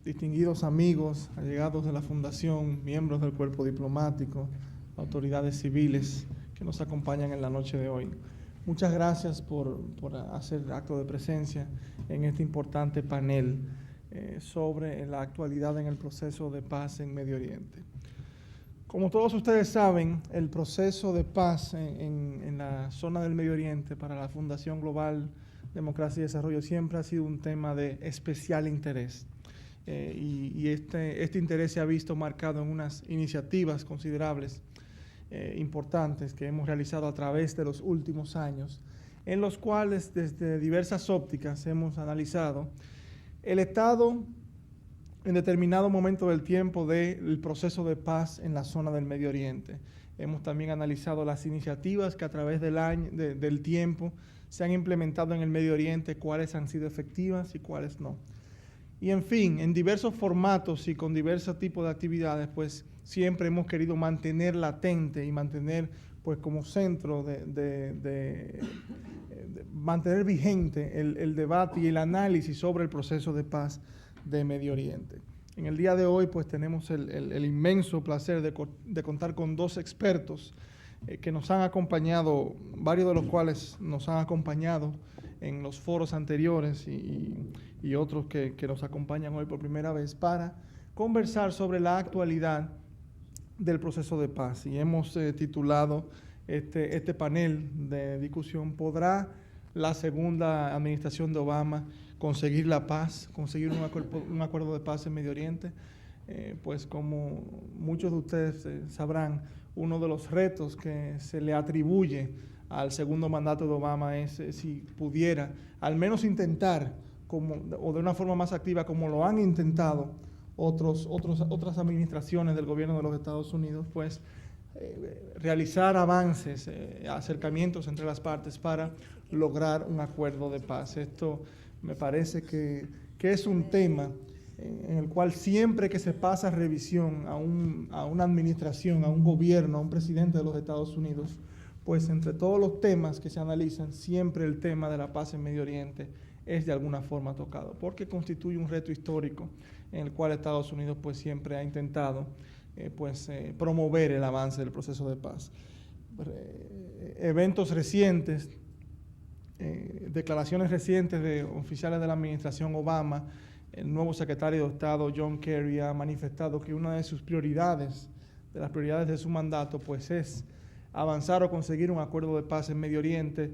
distinguidos amigos, allegados de la Fundación, miembros del cuerpo diplomático, autoridades civiles que nos acompañan en la noche de hoy. Muchas gracias por hacer acto de presencia en este importante panel sobre la actualidad en el proceso de paz en Medio Oriente. Como todos ustedes saben, el proceso de paz en la zona del Medio Oriente para la Fundación Global Democracia y Desarrollo siempre ha sido un tema de especial interés. Y este interés se ha visto marcado en unas iniciativas considerables, importantes que hemos realizado a través de los últimos años, en los cuales desde diversas ópticas hemos analizado el estado en determinado momento del tiempo del proceso de paz en la zona del Medio Oriente. Hemos también analizado las iniciativas que a través del tiempo se han implementado en el Medio Oriente, cuáles han sido efectivas y cuáles no. Y en fin, en diversos formatos y con diversos tipos de actividades, pues siempre hemos querido mantener latente y mantener pues como centro mantener vigente el debate y el análisis sobre el proceso de paz de Medio Oriente. En el día de hoy pues tenemos el inmenso placer de contar con dos expertos que nos han acompañado, varios de los cuales nos han acompañado en los foros anteriores y otros que nos acompañan hoy por primera vez para conversar sobre la actualidad del proceso de paz. Y hemos titulado este panel de discusión: ¿podrá la segunda administración de Obama conseguir la paz, conseguir un acuerdo de paz en Medio Oriente? Pues como muchos de ustedes sabrán, uno de los retos que se le atribuye al segundo mandato de Obama es si pudiera al menos intentar, o de una forma más activa, como lo han intentado otras administraciones del gobierno de los Estados Unidos, pues realizar avances, acercamientos entre las partes para lograr un acuerdo de paz. Esto me parece que es un tema en el cual siempre que se pasa revisión a una administración, a un gobierno, a un presidente de los Estados Unidos, pues entre todos los temas que se analizan, siempre el tema de la paz en Medio Oriente es de alguna forma tocado, porque constituye un reto histórico en el cual Estados Unidos pues siempre ha intentado promover el avance del proceso de paz. Eventos recientes, declaraciones recientes de oficiales de la administración Obama, el nuevo secretario de Estado John Kerry ha manifestado que una de sus prioridades, de las prioridades de su mandato, pues es avanzar o conseguir un acuerdo de paz en Medio Oriente,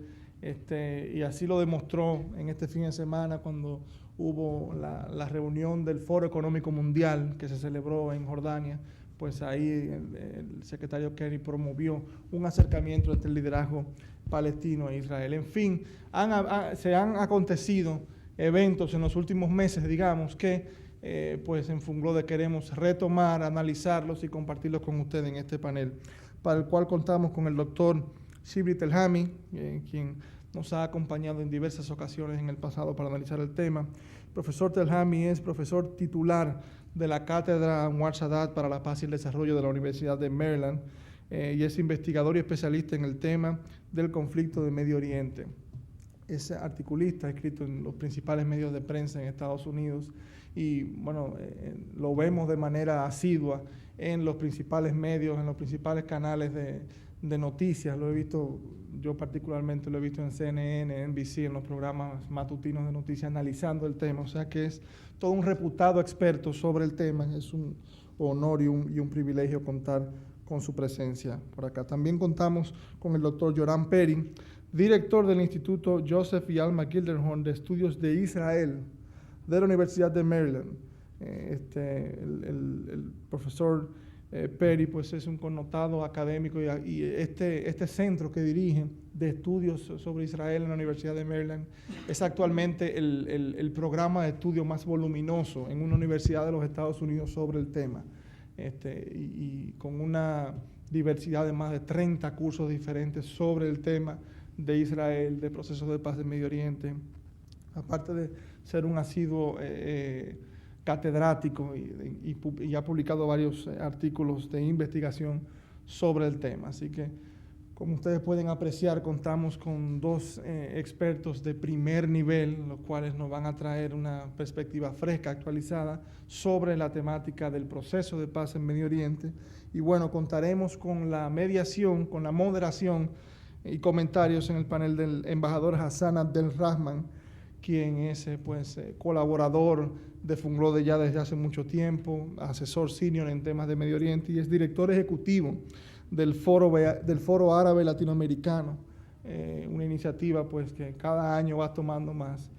y así lo demostró en este fin de semana cuando hubo la reunión del Foro Económico Mundial que se celebró en Jordania. Pues ahí el secretario Kerry promovió un acercamiento entre el liderazgo palestino e Israel. En fin, se han acontecido eventos en los últimos meses, digamos, que pues en Funglode queremos retomar, analizarlos y compartirlos con ustedes en este panel, para el cual contamos con el doctor Shibli Telhami, quien nos ha acompañado en diversas ocasiones en el pasado para analizar el tema. El profesor Telhami es profesor titular de la Cátedra Anwar Sadat para la Paz y el Desarrollo de la Universidad de Maryland, y es investigador y especialista en el tema del conflicto de Medio Oriente. Es articulista, escrito en los principales medios de prensa en Estados Unidos y bueno, lo vemos de manera asidua en los principales medios, en los principales canales de noticias. Lo he visto, yo particularmente lo he visto en CNN, NBC, en los programas matutinos de noticias analizando el tema. O sea que es todo un reputado experto sobre el tema. Es un honor y un privilegio contar con su presencia por acá. También contamos con el doctor Yoram Peri, director del Instituto Joseph y Alma Gilderhorn de Estudios de Israel de la Universidad de Maryland. El profesor Peri pues es un connotado académico y este centro que dirige de estudios sobre Israel en la Universidad de Maryland es actualmente el programa de estudio más voluminoso en una universidad de los Estados Unidos sobre el tema, y con una diversidad de más de 30 cursos diferentes sobre el tema de Israel, de procesos de paz en Medio Oriente, aparte de ser un asiduo catedrático y ha publicado varios artículos de investigación sobre el tema. Así que Como ustedes pueden apreciar, contamos con dos expertos de primer nivel, los cuales nos van a traer una perspectiva fresca, actualizada, sobre la temática del proceso de paz en Medio Oriente. Y bueno, contaremos con la mediación, con la moderación y comentarios en el panel del embajador Hassan Abdelrahman, quien es colaborador de Funglode ya desde hace mucho tiempo, asesor senior en temas de Medio Oriente y es director ejecutivo del Foro Árabe Latinoamericano, una iniciativa pues que cada año va tomando más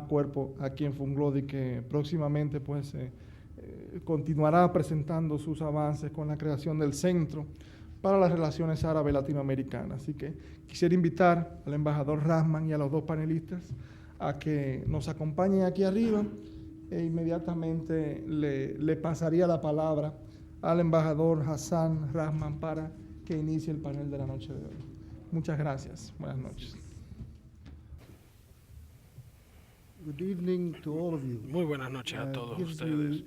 cuerpo aquí en Funglode y que próximamente pues continuará presentando sus avances con la creación del Centro para las Relaciones Árabe-Latinoamericanas. Así que quisiera invitar al embajador Rahman y a los dos panelistas a que nos acompañen aquí arriba e inmediatamente le pasaría la palabra al embajador Hassan Rahman para que inicie el panel de la noche de hoy. Muchas gracias. Buenas noches. Good evening to all of you. Muy buenas noches a todos ustedes.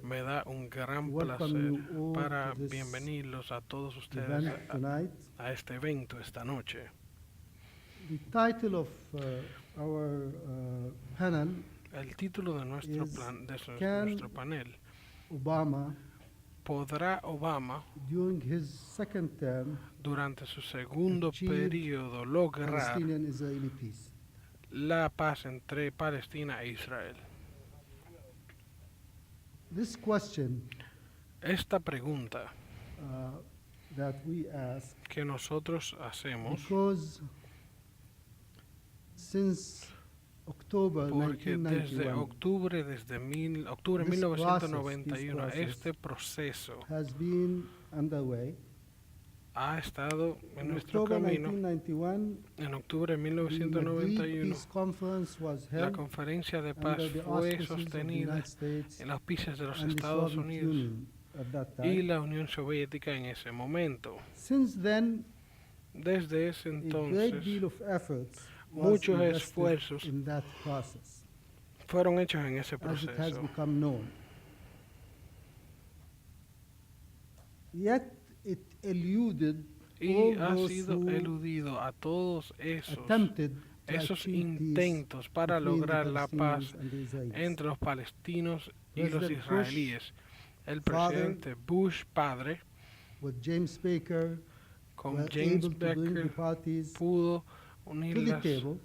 Me da un gran placer para bienvenirlos a todos ustedes a este evento esta noche. The title of our panel El título de nuestro panel, Obama, ¿podrá Obama during his second term durante su segundo periodo lograr Palestinian-Israeli peace? la paz entre Palestina e Israel? This question Esta pregunta that we ask, que nosotros hacemos, because since October porque desde 1991, octubre de 1991 este proceso has been underway. ha estado en In nuestro October camino. 1991, En octubre de the Madrid 1991, Peace Conference was la held conferencia de paz under the fue auspices of the sostenida United States en las auspicios de los and the Estados Soviet Unidos Union at that y time. la Unión Soviética en ese momento. Since then, Desde ese a great entonces, deal of efforts was muchos invested esfuerzos in that process, fueron hechos en ese as it has proceso. become known. Yet it eluded Y all ha those sido who eludido a todos attempted to esos achieve peace intentos para between the lograr la paz Palestinians and the Israelis. entre los palestinos y los President israelíes. El father, presidente Bush padre, With James Baker, con were James able to bring the Baker, parties pudo to the unirlas, table,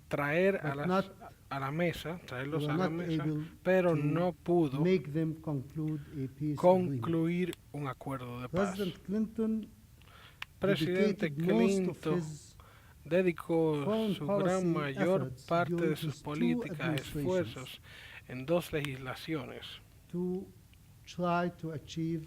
traer but a la mesa, they traerlos were a la not mesa, able pero to no pudo make them conclude a peace agreement. concluir un acuerdo de paz. President Clinton Presidente dedicated most of Clinton his dedicó foreign su policy gran mayor efforts parte during de sus his two políticas, administrations esfuerzos en dos legislaciones to try to achieve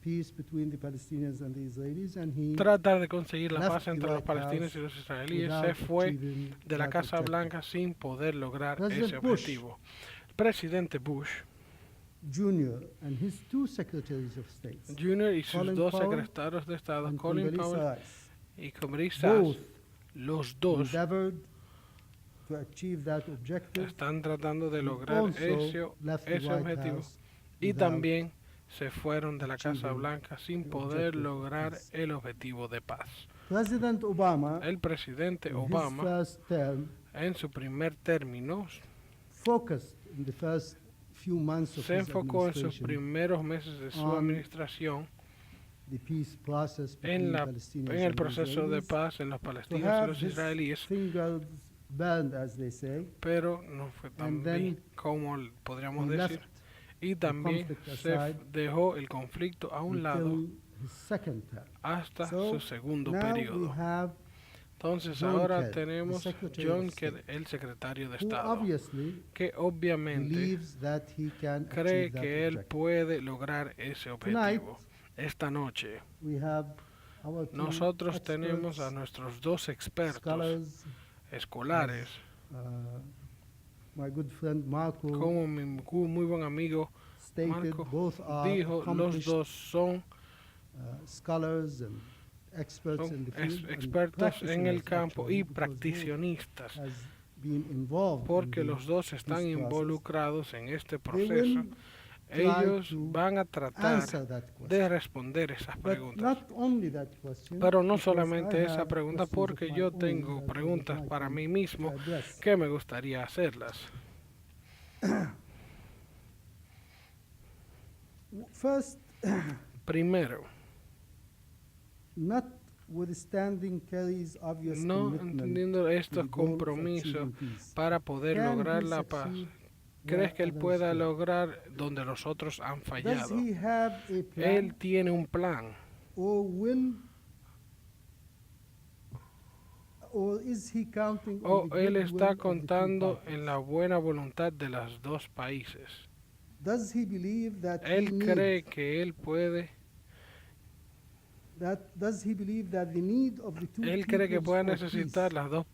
peace between the Palestinians and the Israelis, and he tratar de conseguir la left paz the entre los White palestinos House y los israelíes. without Se fue achieving de la that Casa objective. Blanca sin poder lograr President ese Bush objetivo. El presidente Bush Jr. and his two secretaries of state, Jr. y sus Colin dos Powell secretarios de Estado, and Colin Condoleezza Powell Rice, y Condoleezza both Rice, los dos endeavored to achieve that objective, están tratando de and lograr also left the ese White objetivo House y without también se fueron de la Casa achieving Blanca sin the poder objective of lograr peace. el objetivo de paz. President Obama, El presidente in his Obama, first term, en su primer término, focused in the first few months of se his enfocó en sus administration primeros meses de su on administración the peace process en, between la, Palestinians en el and proceso de Israelis, paz en los to palestinos y have los his israelíes, fingers burned, as they say, pero no fue tan and then bien como podríamos he decir. left Y también conflict se aside dejó el conflicto a un lado until his second term. hasta So, su segundo now we periodo. have Entonces John ahora Kerry, the tenemos Secretary John of Kerry, State, el secretario de who Estado, obviously que obviamente believes that he can cree achieve that que él objective. puede lograr ese objetivo. Esta noche We have our two nosotros tenemos a experts, nuestros dos expertos scholars, escolares, my good friend Marco como mi muy buen amigo stated, Marco both are dijo, los accomplished dos son scholars and experts in the field, and expertos en el practitioners, campo actually, y because both practicionistas, has been involved in porque the los dos están peace process. involucrados en este They proceso. will ellos van a tratar de responder esas preguntas. Pero no solamente esa pregunta, porque yo tengo preguntas para mí mismo que me gustaría hacerlas. Primero, no entendiendo estos compromisos para poder lograr la paz, ¿crees que él pueda lograr donde los otros han fallado? Él tiene un plan. ¿O él está contando en la buena voluntad de los dos países? ¿Él cree que él puede? ¿Él cree que puede necesitar los dos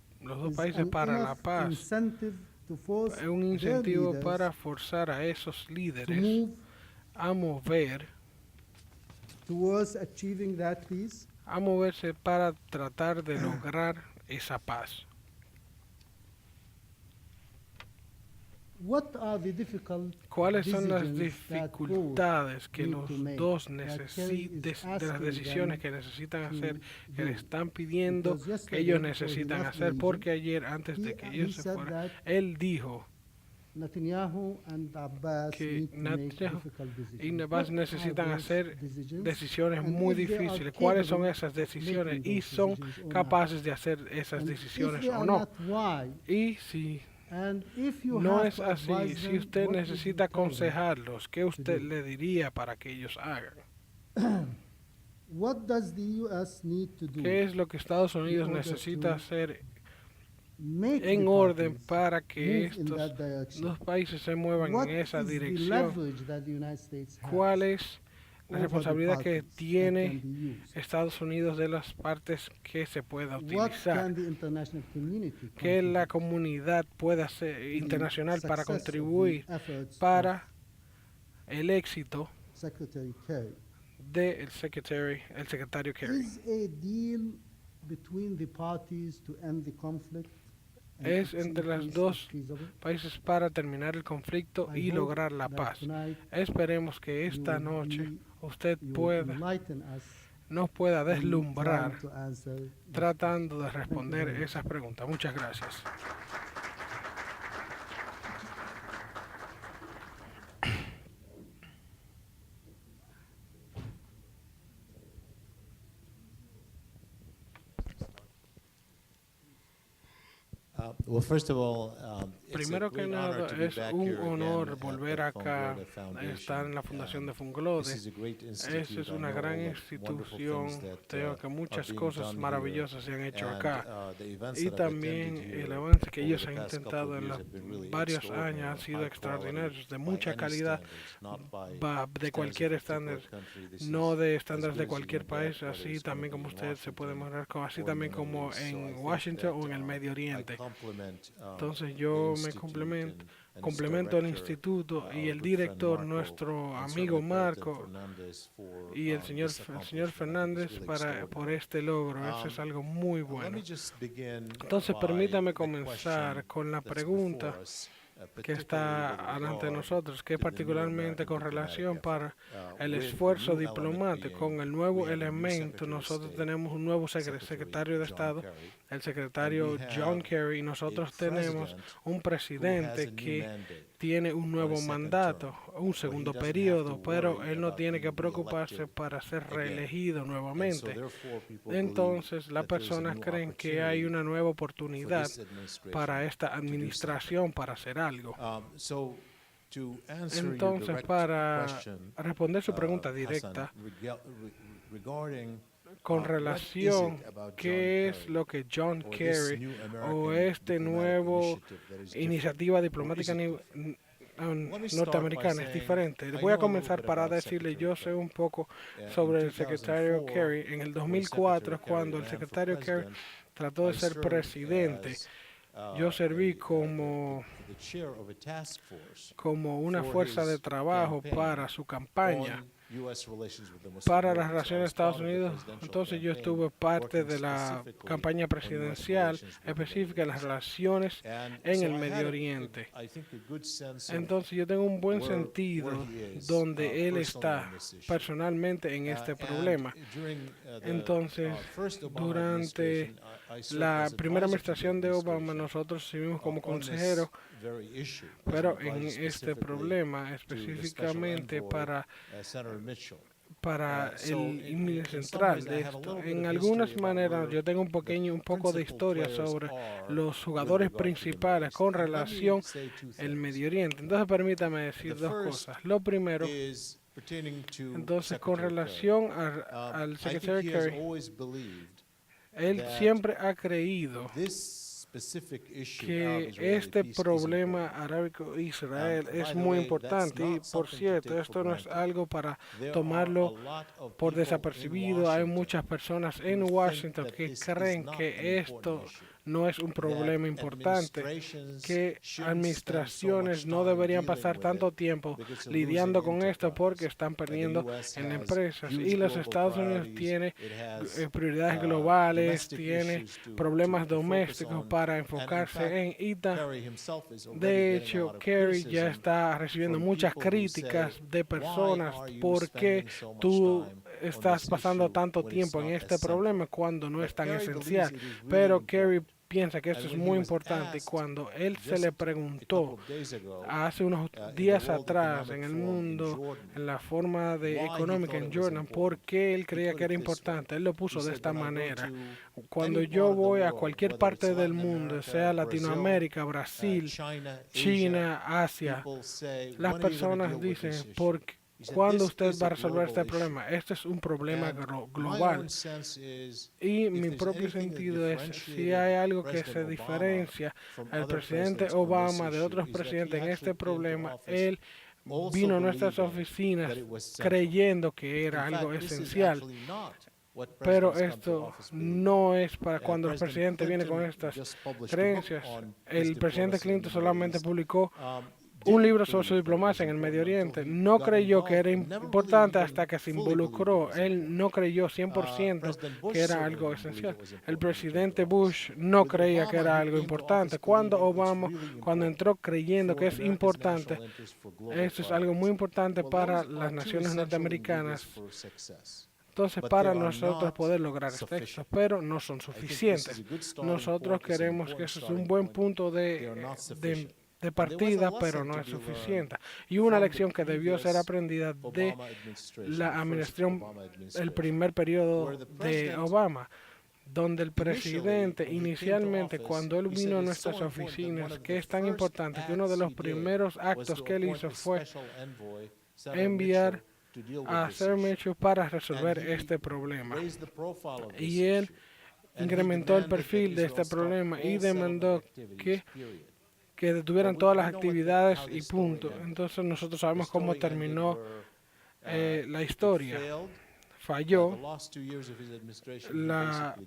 países para la paz? Es un incentivo para forzar a esos líderes a moverse para tratar de lograr esa paz. ¿Cuáles son las dificultades que los dos necesitan, de las decisiones que necesitan hacer, que le están pidiendo que ellos necesitan hacer? Porque ayer, antes de que ellos se fueran, él dijo que Netanyahu y Abbas necesitan hacer decisiones muy difíciles. ¿Cuáles son esas decisiones? Y son capaces de hacer esas decisiones o no. Y si no es así, si usted necesita aconsejarlos, ¿qué usted le diría para que ellos hagan? ¿Qué es lo que Estados Unidos necesita hacer en orden para que estos dos países se muevan en esa dirección? ¿Cuál es la responsabilidad que tiene Estados Unidos de las partes que se pueda utilizar? ¿Qué la comunidad puede hacer internacional para contribuir para el éxito del secretario Kerry? Es entre los dos países para terminar el conflicto y lograr la paz. Esperemos que esta noche usted nos pueda deslumbrar tratando de responder esas preguntas. Muchas gracias. Primero que nada, es un honor volver acá a estar en la Fundación de Funglode. Esa es una gran institución. Creo que muchas cosas maravillosas se han hecho acá. Y también el avance que ellos han intentado en los varios años han sido extraordinarios, de mucha calidad, de cualquier estándar, no de estándares de cualquier país, así también como usted se puede mostrar, así también como en Washington o en el Medio Oriente. Entonces yo me complemento al instituto y el director, nuestro amigo Marco, y el señor Fernández por este logro. Eso es algo muy bueno. Entonces permítame comenzar con la pregunta que está ante nosotros, que particularmente con relación para el esfuerzo diplomático. Con el nuevo elemento, nosotros tenemos un nuevo secretario de Estado, el secretario John Kerry, y nosotros tenemos un presidente que tiene un nuevo mandato, un segundo periodo, pero él no tiene que preocuparse para ser reelegido nuevamente. Entonces, las personas creen que hay una nueva oportunidad para esta administración para hacer algo. Entonces, para responder su pregunta directa, con relación qué es lo que John Kerry o este nuevo iniciativa diplomática norteamericana es diferente. Voy a comenzar para decirle, yo sé un poco sobre el secretario Kerry. En el 2004, cuando el secretario Kerry trató de ser presidente, yo serví como una fuerza de trabajo para su campaña para las relaciones de Estados Unidos. Entonces yo estuve parte de la campaña presidencial específica de las relaciones en el Medio Oriente. Entonces yo tengo un buen sentido donde él está personalmente en este problema. Entonces, durante la primera administración de Obama, nosotros estuvimos como consejeros, pero en este problema específicamente para el email central de esto. En algunas maneras yo tengo un poco de historia sobre los jugadores principales con relación al Medio Oriente. Entonces permítame decir dos cosas. Lo primero, entonces con relación al secretario Kerry, él siempre ha creído que este problema arábico-Israel es muy importante y, por cierto, esto no es algo para tomarlo por desapercibido. Hay muchas personas en Washington que creen que esto no es un problema importante, que administraciones no deberían pasar tanto tiempo lidiando con esto porque están perdiendo en empresas. Y los Estados Unidos tienen prioridades globales, tiene problemas domésticos para enfocarse en ITA. De hecho, Kerry ya está recibiendo muchas críticas de personas porque tú estás pasando tanto tiempo en este problema cuando no es tan esencial. Pero Kerry piensa que esto es muy importante. Y cuando él se le preguntó hace unos días atrás en el mundo, en la forma de económica en Jordan, por qué él creía que era importante, él lo puso de esta manera. Cuando yo voy a cualquier parte del mundo, sea Latinoamérica, Brasil, China, Asia, las personas dicen, ¿por qué? ¿Cuándo usted va a resolver este problema? Este es un problema global. Y mi propio sentido es, si hay algo que se diferencia al presidente Obama de otros presidentes en este problema, él vino a nuestras oficinas creyendo que era algo esencial. Pero esto no es para cuando el presidente viene con estas creencias. El presidente Clinton solamente publicó un libro sobre su diplomacia en el Medio Oriente. No creyó que era importante hasta que se involucró. Él no creyó 100% que era algo esencial. El presidente Bush no creía que era algo importante. Cuando entró creyendo que es importante, esto es algo muy importante para las naciones norteamericanas. Entonces, para nosotros poder lograr esto, pero no son suficientes. Nosotros queremos que eso es un buen punto de partida, pero no es suficiente. Y una lección que debió ser aprendida de la administración, el primer periodo de Obama, donde el presidente inicialmente, cuando él vino a nuestras oficinas, que es tan importante que uno de los primeros actos que él hizo fue enviar a Sir Mitchell para resolver este problema. Y él incrementó el perfil de este problema y demandó que detuvieran todas las actividades y punto. Entonces nosotros sabemos cómo terminó la historia. Falló,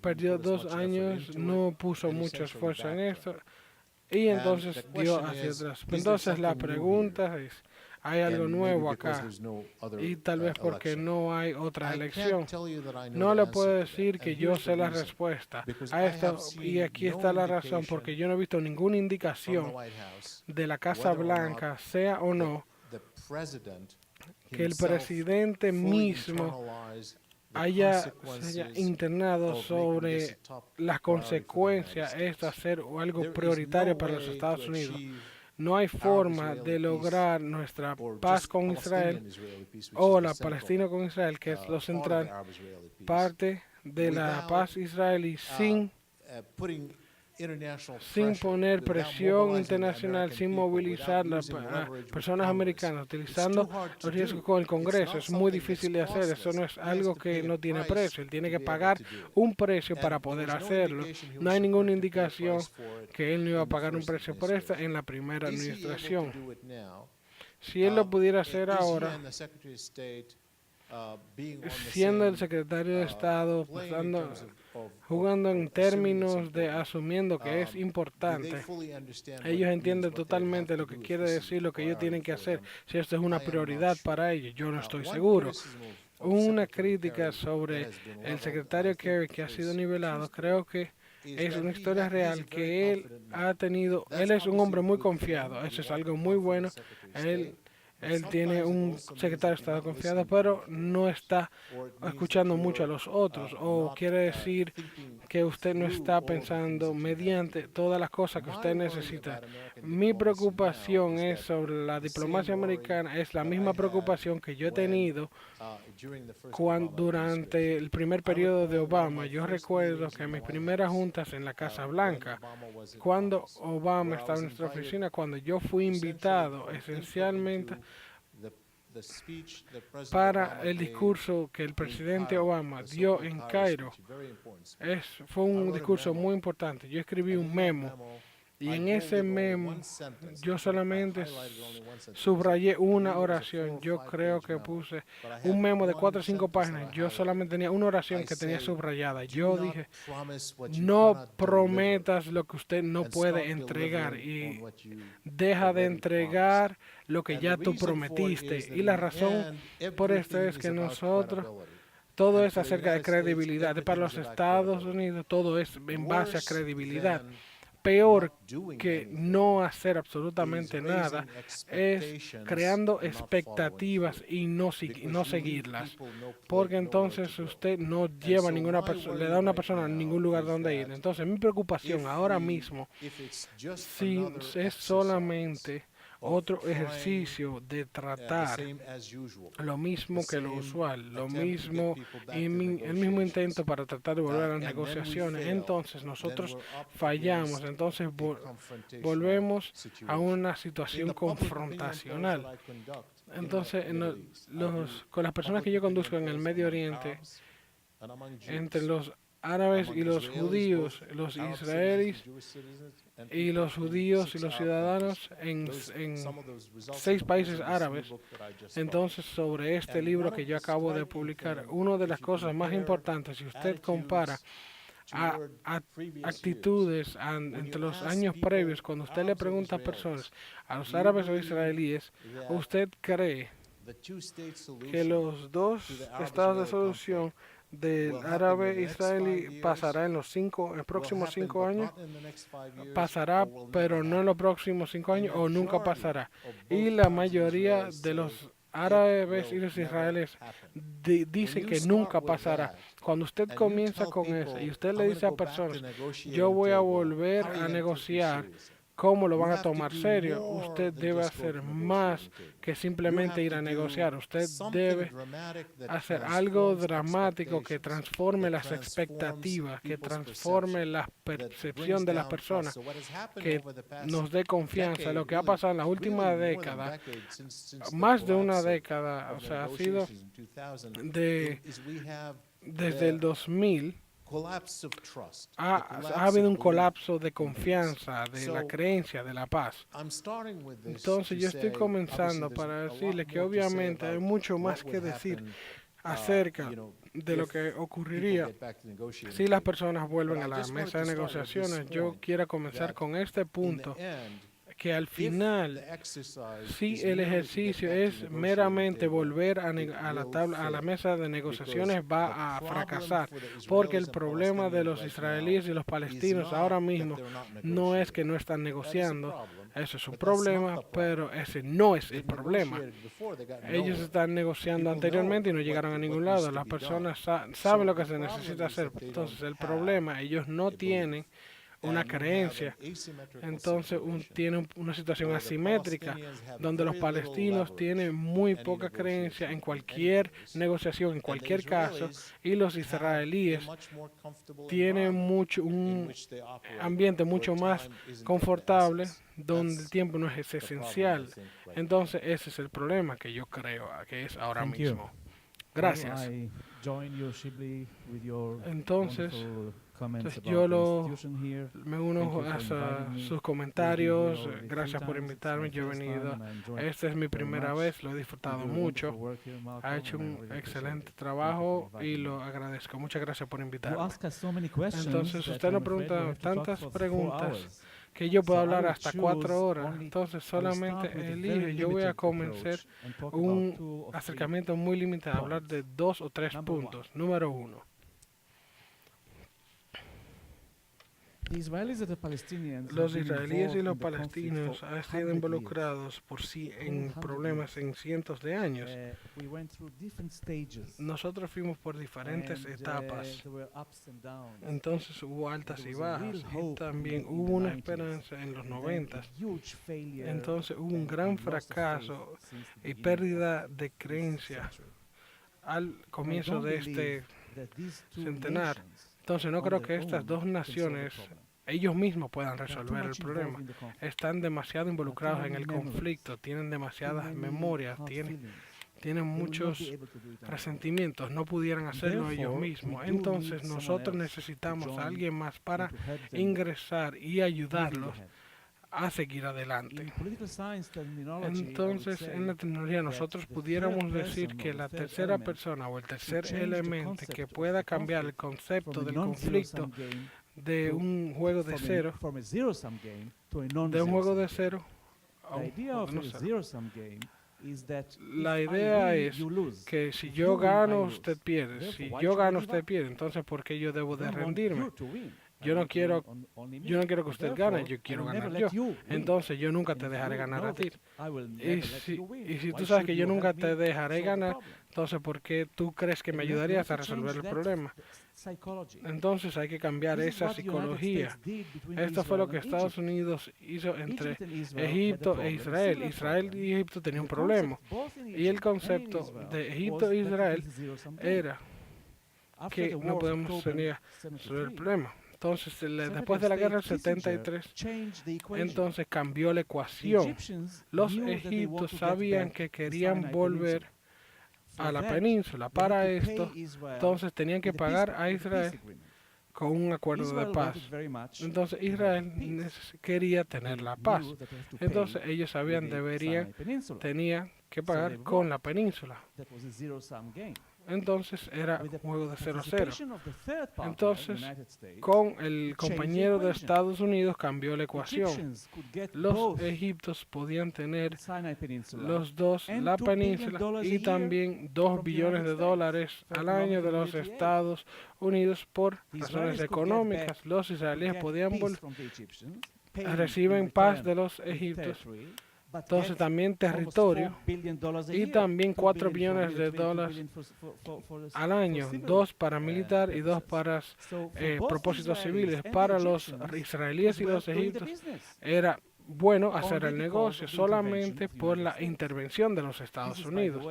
perdió 2 años, no puso mucho esfuerzo en esto y entonces dio hacia atrás. Entonces la pregunta es, hay algo nuevo acá y tal vez porque no hay otra elección. No le puedo decir que yo sé la respuesta a esto y aquí está la razón, porque yo no he visto ninguna indicación de la Casa Blanca, sea o no, que el presidente mismo se haya internado sobre las consecuencias, esto hacer algo prioritario para los Estados Unidos. No hay forma de lograr nuestra paz con Israel o la Palestina con Israel, que es lo central, parte de la paz israelí sin poner presión internacional, sin movilizar las personas americanas, utilizando los riesgos con el Congreso. Es muy difícil de hacer, eso no es algo que no tiene precio, él tiene que pagar un precio para poder hacerlo. No hay ninguna indicación que él no iba a pagar un precio por esto en la primera administración. Si él lo pudiera hacer ahora, siendo el secretario de Estado, jugando en términos de asumiendo que es importante. Ellos entienden totalmente lo que quiere decir, lo que ellos tienen que hacer, si esto es una prioridad para ellos. Yo no estoy seguro. Una crítica sobre el secretario Kerry que ha sido nivelado, creo que es una historia real que él ha tenido. Él es un hombre muy confiado, eso es algo muy bueno. Él tiene un secretario de Estado confiado, pero no está escuchando mucho a los otros, o quiere decir que usted no está pensando mediante todas las cosas que usted necesita. Mi preocupación es sobre la diplomacia americana, es la misma preocupación que yo he tenido durante el primer periodo de Obama. Yo recuerdo que mis primeras juntas en la Casa Blanca, cuando Obama estaba en nuestra oficina, cuando yo fui invitado esencialmente para el discurso que el presidente Obama dio en Cairo, fue un discurso muy importante. Yo escribí un memo y en ese memo yo solamente subrayé una oración. Yo creo que puse un memo de 4 o 5 páginas. Yo solamente tenía una oración que tenía subrayada. Yo dije, no prometas lo que usted no puede entregar y deja de entregar lo que ya tú prometiste. Y la razón por esto es que nosotros, todo es acerca de credibilidad. Para los Estados Unidos, todo es en base a credibilidad. Peor que no hacer absolutamente nada es creando expectativas y no seguirlas, porque entonces usted no lleva le da a una persona a ningún lugar donde ir. Entonces mi preocupación ahora mismo, si es solamente otro ejercicio de tratar lo mismo que lo usual, lo mismo, el mismo intento para tratar de volver a las negociaciones, entonces nosotros fallamos, entonces volvemos a una situación confrontacional. Entonces, con las personas que yo conduzco en el Medio Oriente, entre los árabes y los judíos, los israelíes y los judíos y los ciudadanos en 6 países árabes. Entonces, sobre este libro que yo acabo de publicar, una de las cosas más importantes, si usted compara actitudes entre los años previos, cuando usted le pregunta a personas, a los árabes o israelíes, ¿usted cree que los 2 estados de solución del árabe israelí pasará en los próximos 5 años? Pasará, pero no en los próximos 5 años, o nunca pasará. Y la mayoría de los árabes y los israelíes dicen que nunca pasará. Cuando usted comienza con eso y usted le dice a personas, yo voy a volver a negociar, ¿cómo lo van a tomar serio? Usted debe hacer más que simplemente ir a negociar. Usted debe hacer algo dramático que transforme las expectativas, que transforme la percepción de las personas, que nos dé confianza. Lo que ha pasado en la última década, más de una década, o sea, ha sido desde el 2000, ha habido un colapso de confianza, de la creencia, de la paz. Entonces yo estoy comenzando para decirle que obviamente hay mucho más que decir acerca de lo que ocurriría si las personas vuelven a la mesa de negociaciones. Yo quiero comenzar con este punto, que al final, si el ejercicio es meramente volver a la mesa de negociaciones, va a fracasar, porque el problema de los israelíes y los palestinos ahora mismo no es que no están negociando. Eso es un problema, pero ese no es el problema. Ellos están negociando anteriormente y no llegaron a ningún lado. Las personas saben lo que se necesita hacer. Entonces el problema, ellos no tienen una creencia. Entonces tiene una situación asimétrica donde los palestinos tienen muy poca creencia en cualquier negociación, en cualquier caso, y los israelíes tienen un ambiente mucho más confortable donde el tiempo no es esencial. Entonces ese es el problema que yo creo que es ahora mismo. Gracias. Entonces, Entonces yo me uno a sus comentarios. Gracias por invitarme. Yo he venido. Esta es mi primera vez. Lo he disfrutado mucho. Ha hecho un excelente trabajo y lo agradezco. Muchas gracias por invitarme. Entonces usted nos pregunta tantas preguntas que yo puedo hablar hasta 4 horas. Entonces solamente elige. Yo voy a comenzar un acercamiento muy limitado, a hablar de 2 o 3 puntos. Número 1. Los israelíes y los palestinos han sido involucrados por sí en problemas en cientos de años. Nosotros fuimos por diferentes etapas. Entonces hubo altas y bajas. Y también hubo una esperanza en los 90. Entonces hubo un gran fracaso y pérdida de creencia al comienzo de este centenar. Entonces no creo que estas dos naciones ellos mismos puedan resolver el problema. Están demasiado involucrados en el conflicto, tienen demasiadas memorias, tienen muchos resentimientos, no pudieran hacerlo ellos mismos. Entonces nosotros necesitamos a alguien más para ingresar y ayudarlos a seguir adelante. Entonces, en la tecnología nosotros pudiéramos decir que la tercera persona o el tercer elemento que pueda cambiar el concepto del conflicto de un juego de cero, la idea es que si yo gano, usted pierde. Si yo gano, usted pierde. Entonces, ¿por qué yo debo de rendirme? Yo no quiero que usted gane, yo quiero ganar yo. Entonces yo nunca te dejaré ganar a ti. Y si tú sabes que yo nunca te dejaré ganar, entonces ¿por qué tú crees que me ayudarías a resolver el problema? Entonces hay que cambiar esa psicología. Esto fue lo que Estados Unidos hizo entre Egipto e Israel. Israel y Egipto tenían un problema. Y el concepto de Egipto e Israel era que no podemos resolver el problema. Entonces, después de la guerra del 73, entonces cambió la ecuación. Los egipcios sabían que querían volver a la península. Para esto, entonces tenían que pagar a Israel con un acuerdo de paz. Entonces Israel quería tener la paz. Entonces ellos sabían tenían que pagar con la península. Entonces era un juego de 0-0. Entonces, con el compañero de Estados Unidos cambió la ecuación. Los egipcios podían tener los dos la península y también $2 billones al año de los Estados Unidos por razones económicas. Los israelíes podían reciben paz de los egipcios. Entonces también territorio y también $4 billones al año, 2 para militar y 2 para propósitos civiles. Para los israelíes y los egipcios era bueno hacer el negocio solamente por la intervención de los Estados Unidos.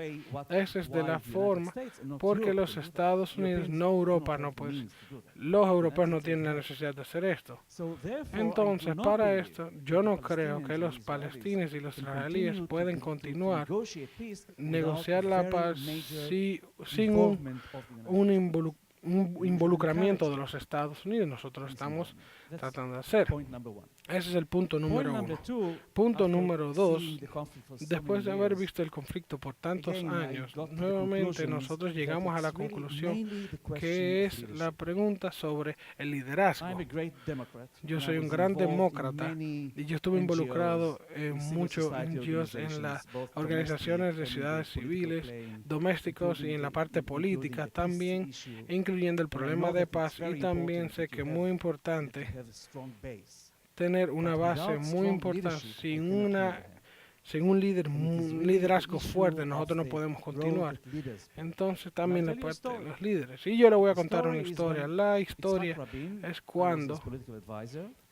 Esa es de la forma porque los Estados Unidos, no Europa, no pues los europeos no tienen la necesidad de hacer esto. Entonces, para esto, yo no creo que los palestinos y los israelíes pueden continuar negociar la paz sin un involucramiento de los Estados Unidos. Nosotros estamos tratando de hacer. Ese es el punto número 1. Punto número 2. Después de haber visto el conflicto por tantos años, nuevamente nosotros llegamos a la conclusión que es la pregunta sobre el liderazgo. Yo soy un gran demócrata y yo estuve involucrado en muchos NGOs, en las organizaciones de ciudades civiles, domésticos y en la parte política también, incluyendo el problema de paz, y también sé que es muy importante tener una base muy importante. Sin un liderazgo fuerte, nosotros no podemos continuar. Entonces también la parte de los líderes. Y yo le voy a contar una historia. La historia es cuando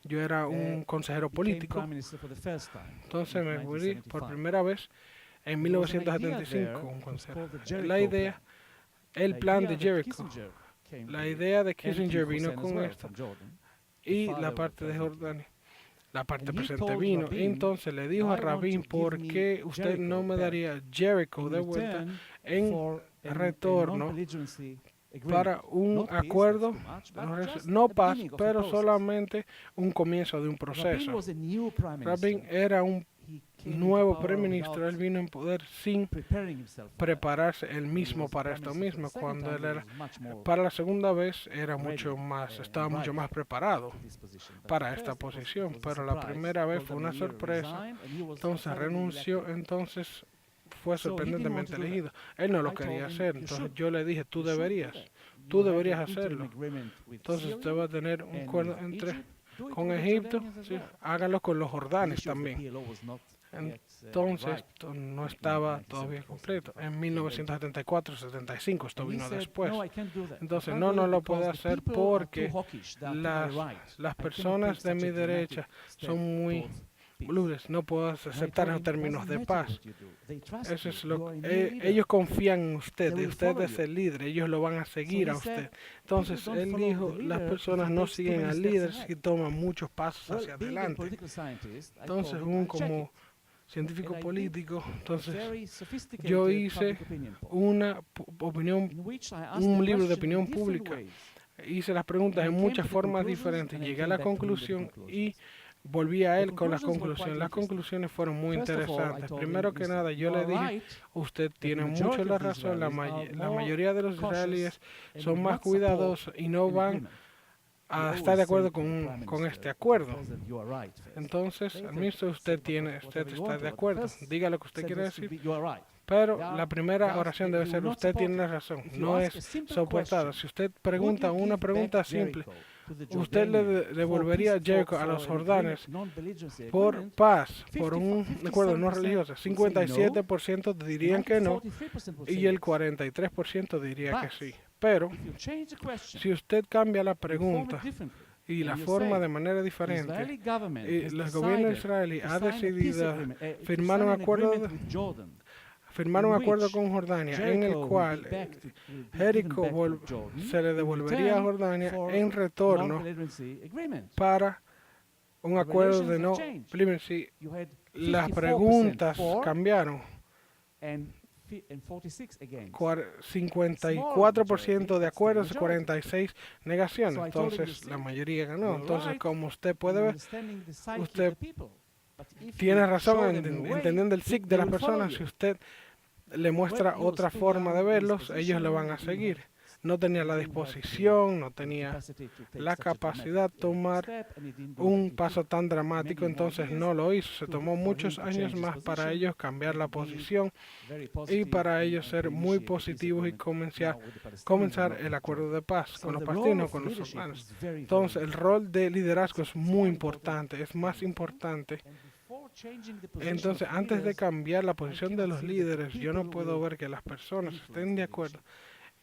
yo era un consejero político. Entonces me fui por primera vez en 1975 un consejero. La idea, el plan de Jericho. La idea de Kissinger vino con esto. Y la parte de Jordania, la parte presente vino. Entonces le dijo a Rabin, ¿por qué usted no me daría Jericho de vuelta en retorno para un acuerdo, no paz, pero solamente un comienzo de un proceso. Rabin era un nuevo primer ministro, él vino en poder sin prepararse él mismo para esto mismo. Cuando él era para la segunda vez estaba mucho más preparado para esta posición, pero la primera vez fue una sorpresa, entonces renunció, entonces fue sorprendentemente elegido. Él no lo quería hacer, entonces yo le dije, tú deberías hacerlo. Entonces usted va a tener un acuerdo con Egipto, sí, hágalo con los Jordanes también. Entonces, esto no estaba todavía completo. En 1974-75, esto vino después. Entonces, no lo puedo hacer porque las personas de mi derecha son muy blues. No puedo aceptar los términos de paz. Eso es ellos confían en usted es el líder, ellos lo van a seguir a usted. Entonces, él dijo, las personas no siguen al líder si toman muchos pasos hacia adelante. Entonces, como científico político, entonces yo hice un libro de opinión pública, hice las preguntas en muchas formas diferentes, llegué a la conclusión y volví a él con las conclusiones. Las conclusiones fueron muy interesantes. Primero que nada, yo le dije, usted tiene mucho la razón, la mayoría de los israelíes son más cuidadosos y no van a estar de acuerdo con este acuerdo. Entonces, al ministro, usted está de acuerdo. Diga lo que usted quiere decir. Pero la primera oración debe ser, usted tiene la razón. No es soportada. Si usted pregunta una pregunta simple, usted le devolvería a Jericho, a los Jordanes, por paz, por un acuerdo no religioso. 57% dirían que no y el 43% diría que sí. Pero si usted cambia la pregunta y la forma de manera diferente, y el gobierno israelí ha decidido firmar un acuerdo con Jordania en el cual Jericho se le devolvería a Jordania en retorno para un acuerdo de no clemency. Las preguntas cambiaron. 54% de acuerdos y 46 negaciones. Entonces la mayoría ganó. Entonces, como usted puede ver, usted tiene razón entendiendo el psique de las personas. Si usted le muestra otra forma de verlos, ellos le van a seguir. No tenía la disposición, no tenía la capacidad de tomar un paso tan dramático, entonces no lo hizo. Se tomó muchos años más para ellos cambiar la posición y para ellos ser muy positivos y comenzar el acuerdo de paz con los palestinos, con los hermanos. Entonces el rol de liderazgo es muy importante, es más importante. Entonces, antes de cambiar la posición de los líderes, yo no puedo ver que las personas estén de acuerdo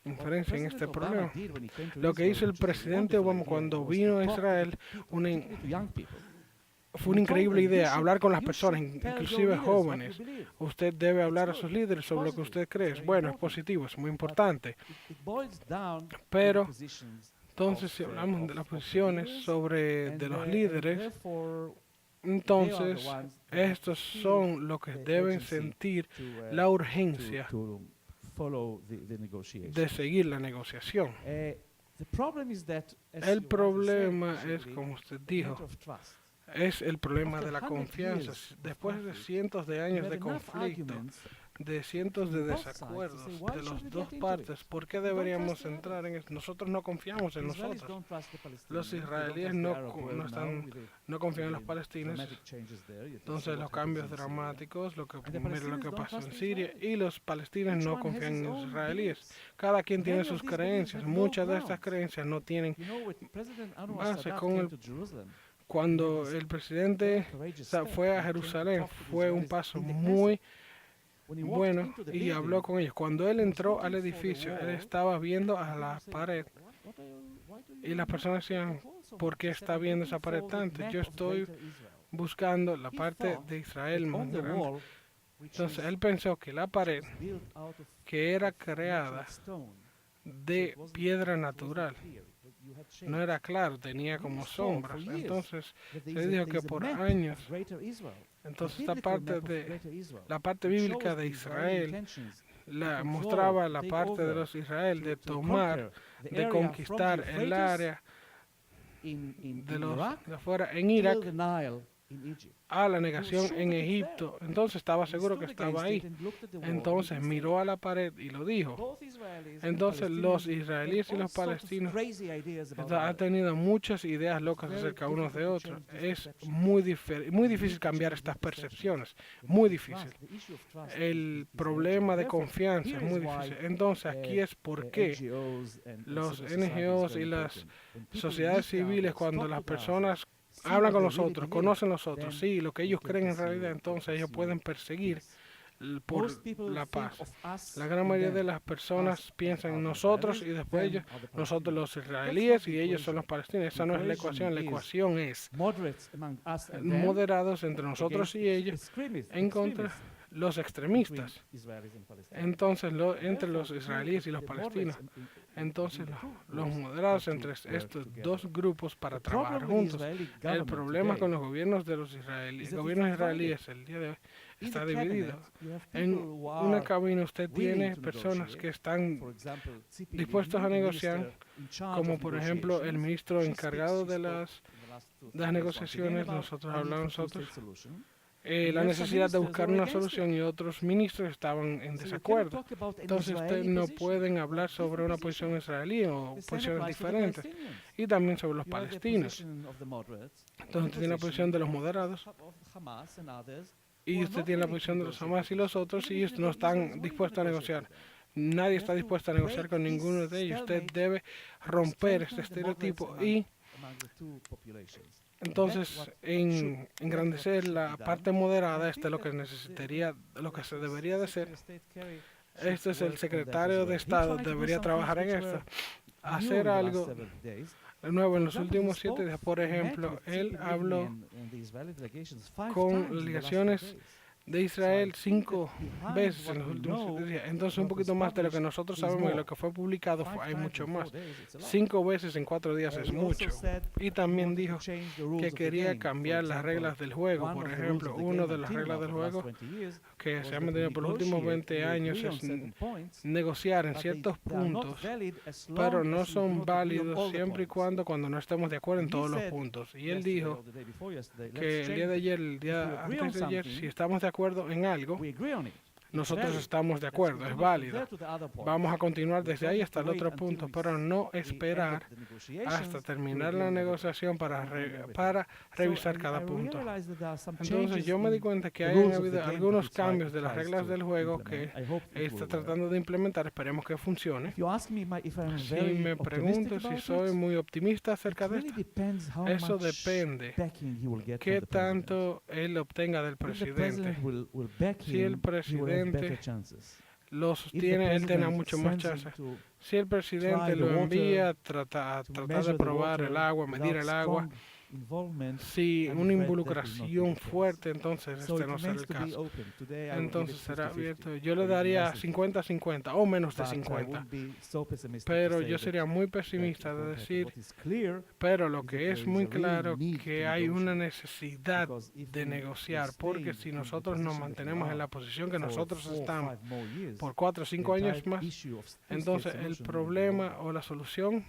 inferencia en este problema. Lo que hizo el presidente Obama cuando vino a Israel fue una increíble idea, hablar con las personas, inclusive jóvenes. Usted debe hablar a sus líderes sobre lo que usted cree. Bueno, es positivo, es muy importante. Pero, entonces, si hablamos de las posiciones de los líderes, entonces, estos son los que deben sentir la urgencia de seguir la negociación. El problema es, como usted dijo, es el problema de la confianza. Después de cientos de años de conflicto, de cientos de desacuerdos de las dos partes, ¿por qué deberíamos entrar en esto? Nosotros no confiamos en nosotros. Los israelíes no confían en los palestinos. Entonces los cambios dramáticos, lo que pasó en Siria, y los palestinos no confían en los israelíes. Cada quien tiene sus creencias. Muchas de estas creencias no tienen base cuando el presidente fue a Jerusalén, fue un paso muy bueno y habló con ellos. Cuando él entró al edificio, él estaba viendo a la pared y las personas decían, ¿por qué está viendo esa pared tanto? Yo estoy buscando la parte de Israel más grande. Entonces él pensó que la pared, que era creada de piedra natural, no era claro, tenía como sombras. Entonces se dijo que por años, entonces esta parte de la parte bíblica de Israel mostraba la parte de los Israel de tomar, de conquistar el área de los de afuera en Irak a la negación en Egipto. Entonces estaba seguro que estaba ahí. Entonces miró a la pared y lo dijo. Entonces los israelíes y los palestinos han tenido muchas ideas locas acerca unos de otros. Es muy difícil cambiar estas percepciones, muy difícil. El problema de confianza es muy difícil. Entonces aquí es por qué los NGOs y las sociedades civiles, cuando las personas hablan con los otros, conocen los otros, sí, lo que ellos creen en realidad, entonces ellos pueden perseguir por la paz. La gran mayoría de las personas piensan en nosotros y después ellos, nosotros los israelíes y ellos son los palestinos. Esa no es la ecuación es moderados entre nosotros y ellos en contra los extremistas. Entonces, entre los israelíes y los palestinos. Entonces, los moderados entre estos dos grupos para trabajar juntos. El problema con los gobiernos de los gobiernos israelíes el día de hoy está dividido. En una cabina usted tiene personas que están dispuestos a negociar, como por ejemplo el ministro encargado de las negociaciones, nosotros la necesidad de buscar una solución y otros ministros estaban en desacuerdo. Entonces ustedes no pueden hablar sobre una posición israelí o posiciones diferentes y también sobre los palestinos. Entonces usted tiene la posición de los moderados y usted tiene la posición de los Hamas y los otros y ellos no están dispuestos a negociar. Nadie está dispuesto a negociar con ninguno de ellos. Usted debe romper este estereotipo y entonces engrandecer la parte moderada. Esto es lo que lo que se debería de hacer. Este es el secretario de Estado, debería trabajar en esto, hacer algo nuevo en los últimos 7 días. Por ejemplo, él habló con delegaciones de Israel 5 veces en los últimos 7 días. Entonces un poquito más de lo que nosotros sabemos y lo que fue publicado hay mucho más. 5 veces en 4 días es mucho. Y también dijo que quería cambiar las reglas del juego. Por ejemplo, una de las reglas del juego que se ha mantenido por los últimos 20 años es negociar en ciertos puntos, pero no son válidos siempre y cuando no estemos de acuerdo en todos los puntos. Y él dijo que el día de ayer, el día antes de ayer, si estamos de acuerdo en algo, nosotros estamos de acuerdo, es válido. Vamos a continuar desde ahí hasta el otro punto, pero no esperar hasta terminar la negociación para revisar cada punto. Entonces yo me di cuenta que hay habido algunos cambios de las reglas del juego que está tratando de implementar, esperemos que funcione. Si me pregunto si soy muy optimista acerca de esto, eso depende qué tanto él obtenga del presidente. Si el presidente lo sostiene, él tiene mucho más chances. Si el presidente lo envía a tratar de probar el agua, medir el agua, si una involucración fuerte, entonces este no será el caso. Entonces será abierto. Yo le daría 50-50 o menos de 50. Pero yo sería muy pesimista de decir, pero lo que es muy claro que hay una necesidad de negociar, porque si nosotros nos mantenemos en la posición que nosotros estamos por 4 o 5 años más, entonces el problema o la solución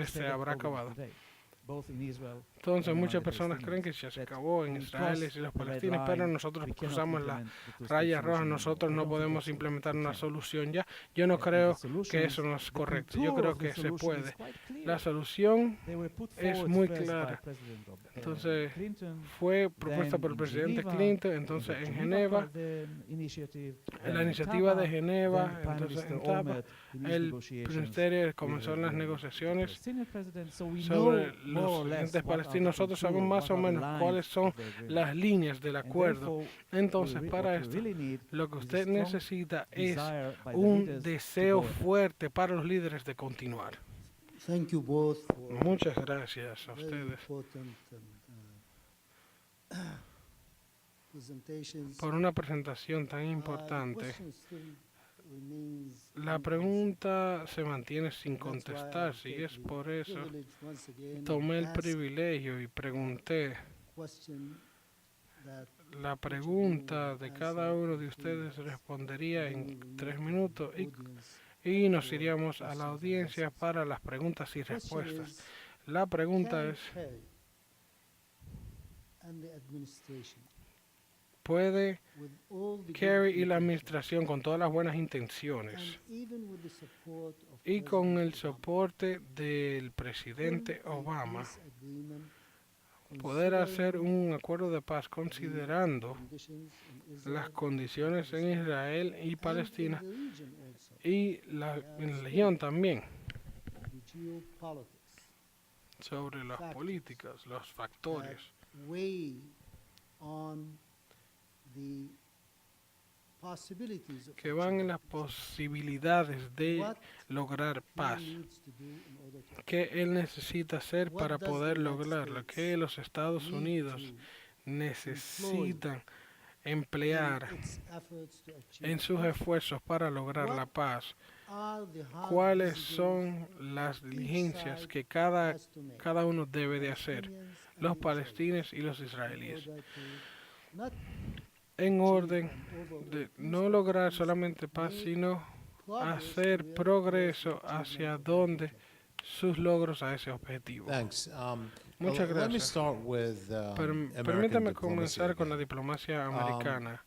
se habrá acabado. Entonces muchas personas creen que ya se acabó en Israel y los palestinos, pero nosotros cruzamos la raya roja, nosotros no podemos implementar una solución ya. Yo no creo que eso no es correcto, yo creo que se puede. La solución es muy clara. Entonces fue propuesta por el presidente Clinton, entonces en Geneva, en la iniciativa de Geneva, entonces en Taba, el ministerio comenzó las negociaciones sobre los presidentes palestinos. Nosotros sabemos más o menos cuáles son las líneas del acuerdo. Entonces, para esto, lo que usted necesita es un deseo fuerte para los líderes de continuar. Muchas gracias a ustedes por una presentación tan importante. remains La unanswered. pregunta se mantiene sin And that's why I contestarse y take es the por eso privilege once again tomé el of ask privilegio y pregunté question that la each of you pregunta will de answer cada uno in de 3 ustedes minutes. respondería And then we en will 3 move to minutos the audience y nos for iríamos a la questions and audiencia answers. para las preguntas y The question respuestas. is, La pregunta can es, Kerry and the administration, ¿puede with all the good Kerry y la intentions, administración con todas las buenas and intenciones even with the support of y con el President Obama, soporte del pull presidente a Obama peace agreement poder hacer considering un acuerdo de paz considerando conditions in las Israel condiciones en and Israel y and in Palestina the region also, y en la región también the geopolitics sobre las factors políticas, los that factores weigh on the possibilities of que van en las achieving peace. posibilidades de What lograr he paz. needs to do in order to ¿Qué él necesita hacer What para does poder the United lograrlo? States ¿Qué los Estados need Unidos to necesitan in emplear its efforts to achieve en sus peace? esfuerzos para lograr What la paz? Are the hard ¿Cuáles decisions son las that each diligencias side que cada has to make, uno debe de hacer? Palestinians and Los the palestinos y los Israelis, israelíes. in order to not En orden achieve an overall de peace, no but lograr at least solamente paz, make sino progress hacer towards the progreso achievement hacia of that donde objective. sus logros a ese objetivo. Thanks. Muchas Let me gracias. start with Permítame American comenzar diplomacy con la again. diplomacia americana.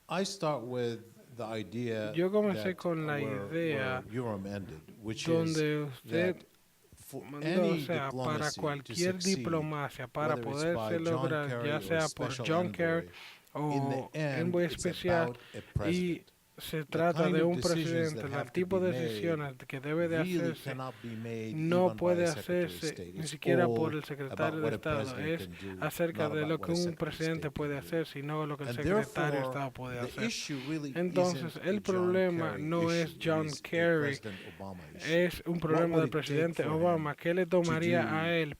I start with the idea Yo comencé that con la idea where Urim ended, which is donde usted that for mandó, o any sea, para diplomacy to cualquier succeed, diplomacia, para whether it's poderse by John lograr, Kerry ya or sea por special John Kerry envoy, in o the end, envoy it's especial, about a y president. se trata kind de of un decisions presidente, that el have to tipo be de made decisiones que debe de really hacerse cannot be made no even by puede a Secretary of hacerse State. ni It's siquiera por all el secretario about de what a Estado, president es can do, acerca not de about lo what que a un Secretary of presidente State puede can do. hacer, sino lo que el And secretario de therefore, Estado puede the hacer. issue really Entonces, isn't el a John problema Kerry no issue, es it John is a Kerry, President Obama issue. es un What problema would del it take presidente for him Obama. ¿Qué le tomaría to a do él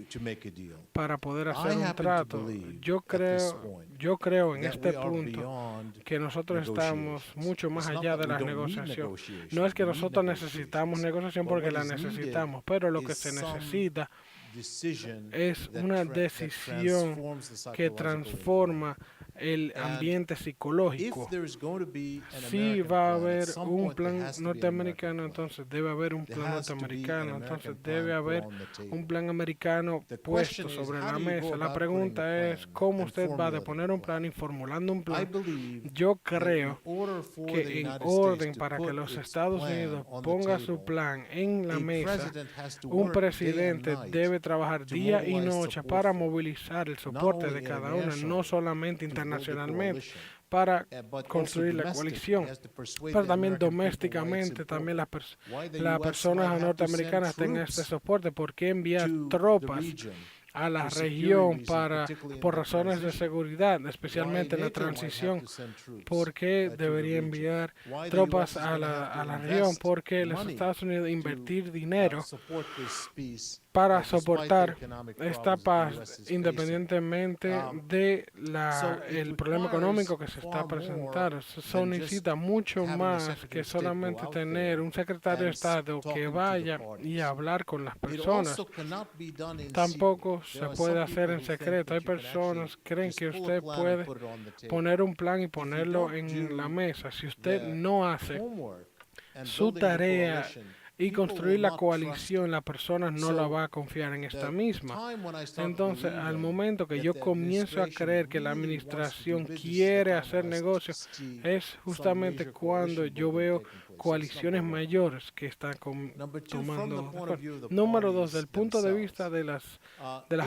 to make a deal? para poder hacer I un happen to trato? believe Yo at this creo, point yo creo en that este we are punto beyond que nosotros estamos negotiations. mucho más It's not allá that de we la don't need negociación. negotiations, No es que we need nosotros necesitamos negotiations. negociación But porque what la is needed necesitamos, pero lo que is se some necesita decision es that una that decisión transforms the que psychological transforma el And ambiente psicológico. If there is going to be an Si American va a plan, at haber some un point there plan has to be an norteamericano, American plan. entonces debe haber un There plan has to be norteamericano, an entonces American debe plan haber put on the table. un plan americano The puesto question is, sobre how la do you go mesa. La about pregunta putting a es plan cómo and usted va a formulating poner a un plan y formulando un I plan. believe Yo that creo in order for the que en United orden States to para que put los its Estados plan Unidos on the ponga su table, plan en la a mesa, president has to un work day and presidente night debe trabajar to día y mobilize noche support para for it, movilizar el not soporte only de cada uno, no internationally solamente to build the internacionalmente, coalition, para but also construir la domestically. coalición, He has to persuade pero the también American people why it's domésticamente, también important, why the las US personas might have to norteamericanas send tengan este troops soporte. ¿Por qué enviar to the tropas region a la for security región reasons, para, particularly in por the razones de transition? seguridad, Why especialmente en la NATO might have transición? to send troops, ¿Por qué to the debería region? enviar Why the tropas US is a gonna la, have to a la región? invest Porque los money Estados Unidos to invertir dinero support this peace para despite the soportar economic esta problems that the paz US is facing. independientemente de So it el problema requires económico que se está far more presentando. Eso than necesita just mucho having a más Secretary que of State go solamente out tener there un secretario de and Estado que talking to the vaya y parties. hablar con las It personas. also cannot be done in Tampoco secret. se There are puede some hacer people en who think secreto. Hay that you can personas que creen just que pull a usted plan and puede put it on the table. poner un plan y If you ponerlo don't en la do mesa. Si usted the no hace homework and su building the tarea coalition, y people construir will la not trust it. coalición, la persona no la va a confiar en esta The misma. time when I start Entonces, al believing momento que that yo the comienzo a administration creer que la really wants to do administración business quiere is the time hacer when I negocios, see es some justamente major cuando coalition yo building veo taking place. That's coaliciones number one. mayores que están Number two, from the tomando. point of view of the Número dos, parties del punto de themselves, vista de las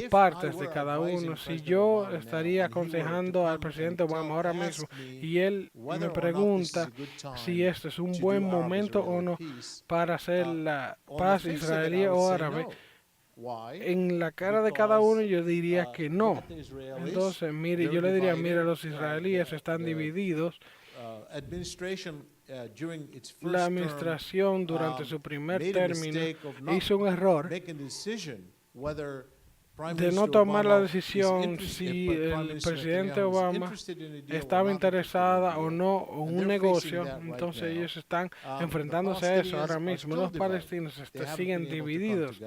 if partes I de were cada advising uno, si President yo Obama now, estaría and he were to aconsejando al come presidente and Obama ahora ask mismo me y él whether me or not this is a pregunta good time si este es un to buen do momento o Arab-Israeli no peace, para hacer la on paz the face of it, israelí I would o say árabe, no. Why? en la cara de cada uno yo diría Because, que no. look at the Israelis, Entonces, mire, yo they're le diría, divided. mire, los israelíes están divididos. Administration, during its first La administración durante term, su primer made a término mistake of not hizo un error making a decision whether de no tomar la decisión si el presidente Obama estaba interesada o no en un negocio, entonces ellos están enfrentándose a eso ahora mismo. Los palestinos siguen divididos,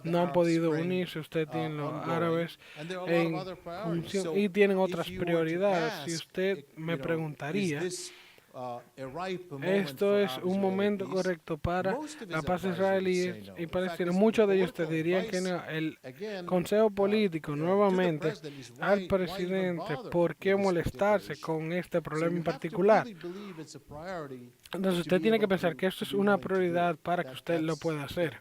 no han podido unirse. Usted tiene los árabes en función y tienen otras prioridades. Si usted me preguntaría, esto es un momento correcto para la paz israelí y palestina. Muchos de ellos te dirían que no. El Consejo Político, nuevamente, al presidente, ¿por qué molestarse con este problema en particular? Entonces usted tiene que pensar que esto es una prioridad para que usted lo pueda hacer.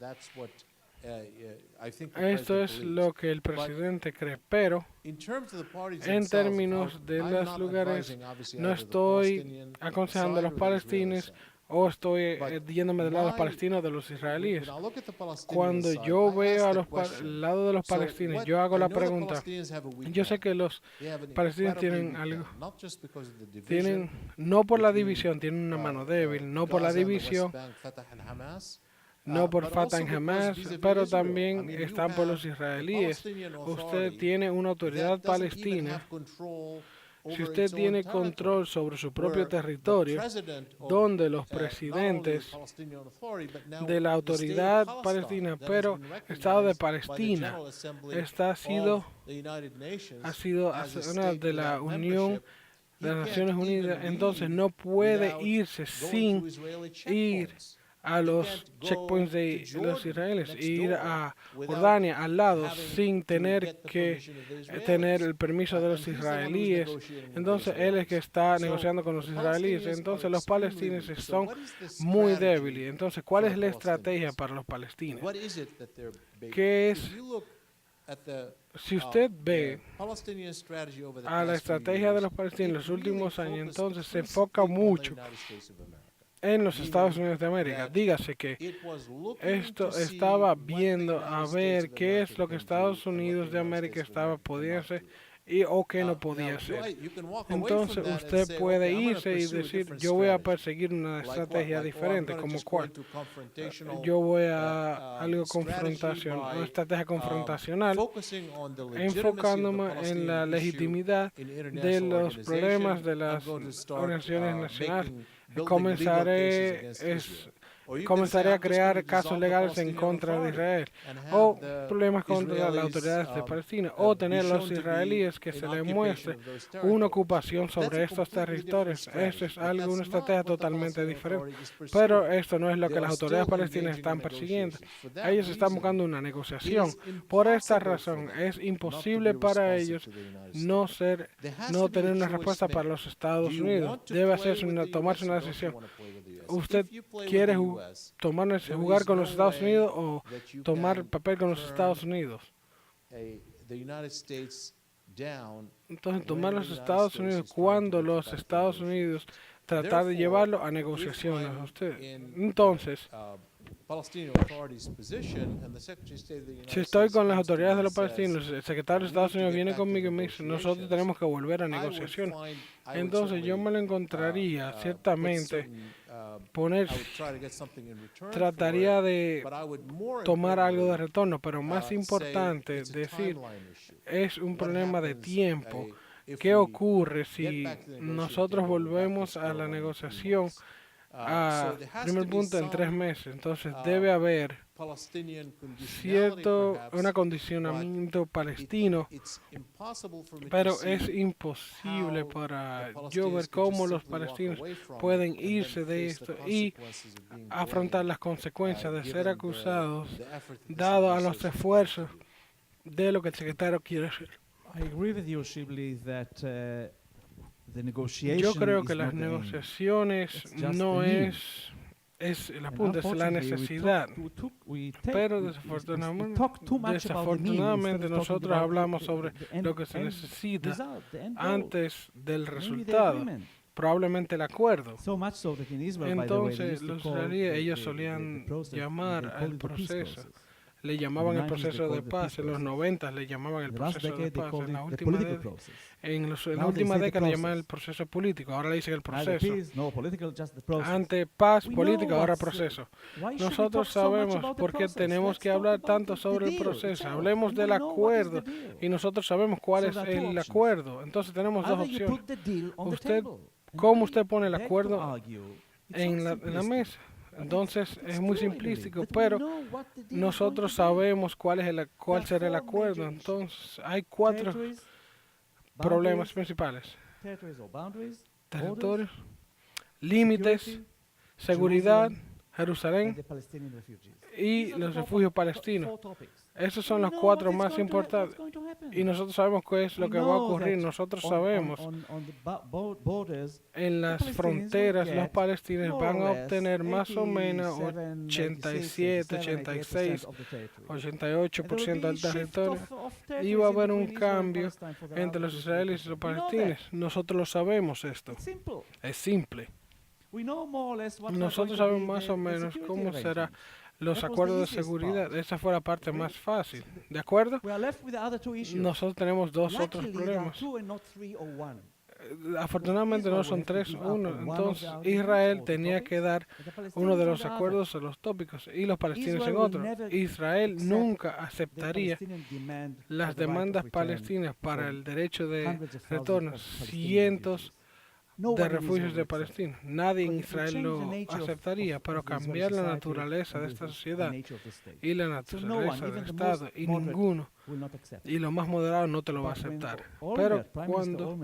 Esto es lo que el presidente cree, pero en términos de los lugares, no estoy aconsejando a los palestinos o estoy yéndome del lado de los palestinos de los israelíes. Cuando yo veo al lado de los palestinos, yo hago la pregunta. Yo sé que los palestinos tienen algo. No por la división, tienen una mano débil, no por la división. No por Fatah y Hamas, pero también están por los israelíes. Usted tiene una autoridad palestina. Si usted tiene control sobre su propio territorio, donde los presidentes de la autoridad palestina, pero Estado de Palestina, ha sido una de la Unión de las Naciones Unidas, entonces no puede irse sin ir a los checkpoints de los israelíes e ir a Jordania al lado sin tener que tener el permiso de los israelíes. Entonces él es que está negociando con los israelíes. Entonces los palestinos son muy débiles. Entonces, ¿cuál es la estrategia para los palestinos? ¿Qué es? Si usted ve a la estrategia de los palestinos en los últimos años, entonces se enfoca mucho en los Estados Unidos de América. Dígase que esto estaba viendo a ver qué es lo que Estados Unidos de América podía hacer o qué no podía hacer. Entonces usted puede irse y decir, yo voy a perseguir una estrategia diferente, como cuál. Yo voy a algo confrontacional, una estrategia confrontacional, enfocándome en la legitimidad de los problemas de las organizaciones nacionales. Comenzaré a crear casos legales en contra de Israel o problemas contra las autoridades de Palestina o tener a los israelíes que se les muestre una ocupación sobre estos territorios. Eso es una estrategia totalmente diferente, pero esto no es lo que las autoridades palestinas están persiguiendo. Ellos están buscando una negociación. Por esta razón es imposible para ellos no tener una respuesta para los Estados Unidos. Debe tomarse una decisión. ¿Usted quiere jugar con los Estados Unidos o tomar papel con los Estados Unidos? Entonces, tomar los Estados Unidos cuando los Estados Unidos tratar de llevarlo a negociaciones. Entonces, si estoy con las autoridades de los palestinos, el secretario de Estados Unidos viene conmigo y me dice, nosotros tenemos que volver a negociación. Entonces yo me lo encontraría, ciertamente, trataría de tomar algo de retorno, pero más importante decir, es un problema de tiempo. ¿Qué ocurre si nosotros volvemos a la negociación? Primer punto, en 3 meses. Entonces debe haber un acondicionamiento palestino, pero es imposible para yo ver cómo los palestinos pueden irse de esto y afrontar las consecuencias de ser acusados dado a los esfuerzos de lo que el secretario quiere hacer. Yo creo que las negociaciones no es el punto, es la necesidad. Pero desafortunadamente nosotros hablamos sobre lo que se necesita antes del resultado, probablemente el acuerdo. Entonces los israelíes, ellos solían llamar al proceso le llamaban el proceso de paz, en los 90 le llamaban el proceso de paz, en la última década le llamaban el proceso político, ahora le dicen el proceso. Antes paz, política, ahora proceso. Nosotros sabemos por qué tenemos que hablar tanto sobre el proceso. Hablemos del acuerdo y nosotros sabemos cuál es el acuerdo. Entonces tenemos dos opciones. ¿Cómo usted pone el acuerdo en la mesa? Entonces es muy simplístico, pero nosotros sabemos cuál será el acuerdo. Entonces hay 4 problemas principales: territorios, límites, seguridad, Jerusalén y los refugios palestinos. Esos son los 4 más importantes. Y nosotros sabemos qué es lo que va a ocurrir. Nosotros sabemos en las fronteras los palestinos van a obtener más o menos 87, 86, 88% del territorio. Y va a haber un cambio entre los israelíes y los palestinos. Nosotros lo sabemos esto. Es simple. Nosotros sabemos más o menos cómo serán los acuerdos de seguridad. Esa fue la parte más fácil. ¿De acuerdo? Nosotros tenemos 2 otros problemas. Afortunadamente no son 3 o 1. Entonces Israel tenía que dar uno de los acuerdos a los tópicos y los palestinos en otro. Israel nunca aceptaría las demandas palestinas para el derecho de retorno. Cientos de refugios de Palestina. Nadie en Israel lo aceptaría, pero cambiar la naturaleza de esta sociedad y la naturaleza del Estado, y ninguno, y lo más moderado no te lo va a aceptar. Pero cuando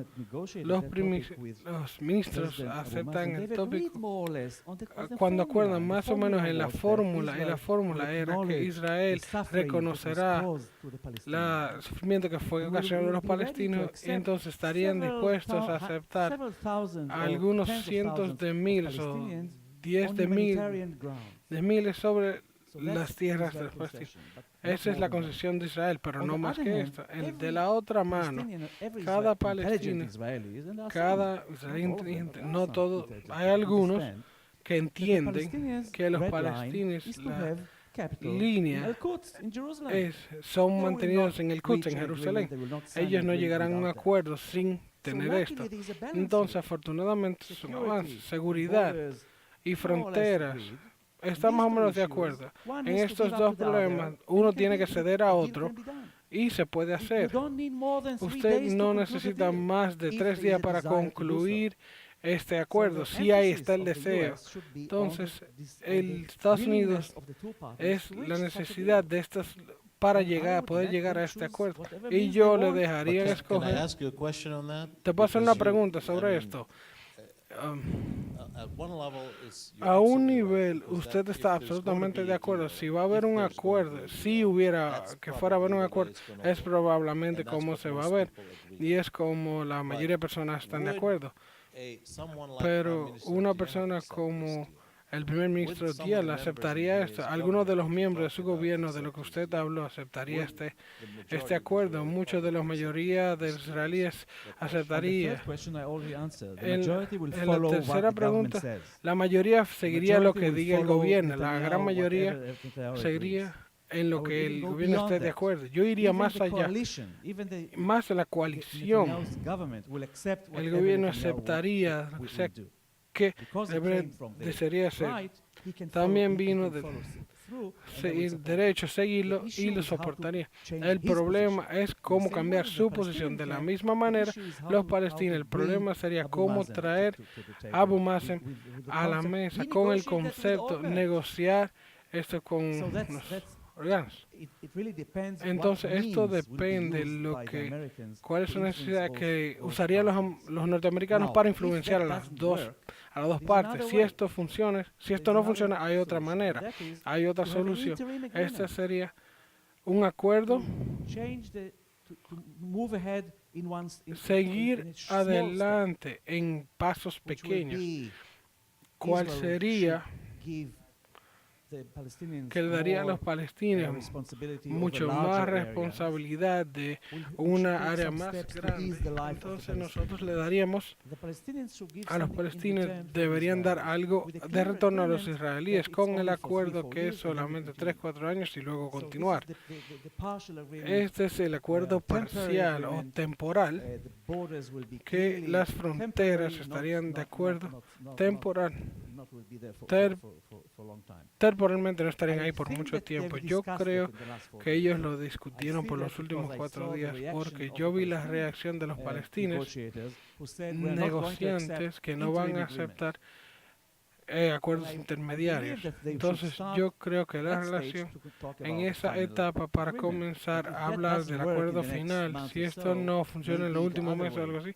los ministros aceptan el tópico, cuando acuerdan más o menos en la fórmula, era que Israel reconocerá el sufrimiento que fue ocasionado a los palestinos, y entonces estarían dispuestos a aceptar algunos cientos de miles o 10 de miles sobre las tierras de los palestinos. Esa es la concesión de Israel, pero no más que esto. De la otra mano, cada palestino, cada israelí, no todos, hay algunos que entienden que los palestinos, la línea son mantenidos en el Quds, en Jerusalén. Ellos no llegarán a un acuerdo sin tener esto. Entonces, afortunadamente, son avances, seguridad y fronteras. Están más o menos de acuerdo. En estos 2 problemas, uno tiene que ceder a otro y se puede hacer. Usted no necesita más de 3 días para concluir este acuerdo, si ahí está el deseo. Entonces, el Estados Unidos es la necesidad de estas para poder llegar a este acuerdo. Y yo le dejaría escoger. Te puedo hacer una pregunta sobre esto. A un nivel, usted está absolutamente de acuerdo. Si va a haber un acuerdo, si hubiera que fuera a haber un acuerdo, es probablemente como se va a ver. Y es como la mayoría de personas están de acuerdo. Pero una persona como el primer ministro Díaz aceptaría esto. Algunos de los miembros de su gobierno, de lo que usted habló, aceptaría este acuerdo. Muchos de la mayoría de los israelíes aceptaría. En la tercera pregunta, la mayoría seguiría lo que diga el gobierno. La gran mayoría seguiría en lo que el gobierno esté de acuerdo. Yo iría más allá, más en la coalición. El gobierno aceptaría lo que sea que desearía hacer. También vino de derecho a seguirlo y lo soportaría. El problema es cómo cambiar su posición. De la misma manera, los palestinos, el problema sería cómo traer a Abu Mazen a la mesa con el concepto, negociar esto con los órganos. Entonces, esto depende de cuáles son las necesidades que usarían los norteamericanos para influenciar a las dos partes. Si esto funciona, si esto no funciona, hay otra manera, hay otra solución. Este sería un acuerdo, seguir adelante en pasos pequeños. ¿Cuál sería que le daría a los palestinos mucho más responsabilidad de una área más grande. Entonces nosotros le daríamos a los palestinos, deberían dar algo de retorno a los israelíes con el acuerdo que es solamente 3-4 años y luego continuar. Este es el acuerdo parcial o temporal, que las fronteras estarían de acuerdo temporalmente no estarían ahí por mucho tiempo. Yo creo que ellos lo discutieron por los últimos 4 días porque yo vi la reacción de los palestinos, negociantes que no van a aceptar acuerdos intermediarios. Entonces yo creo que la relación en esa etapa para comenzar a hablar del acuerdo final, si esto no funciona en los últimos meses o algo así,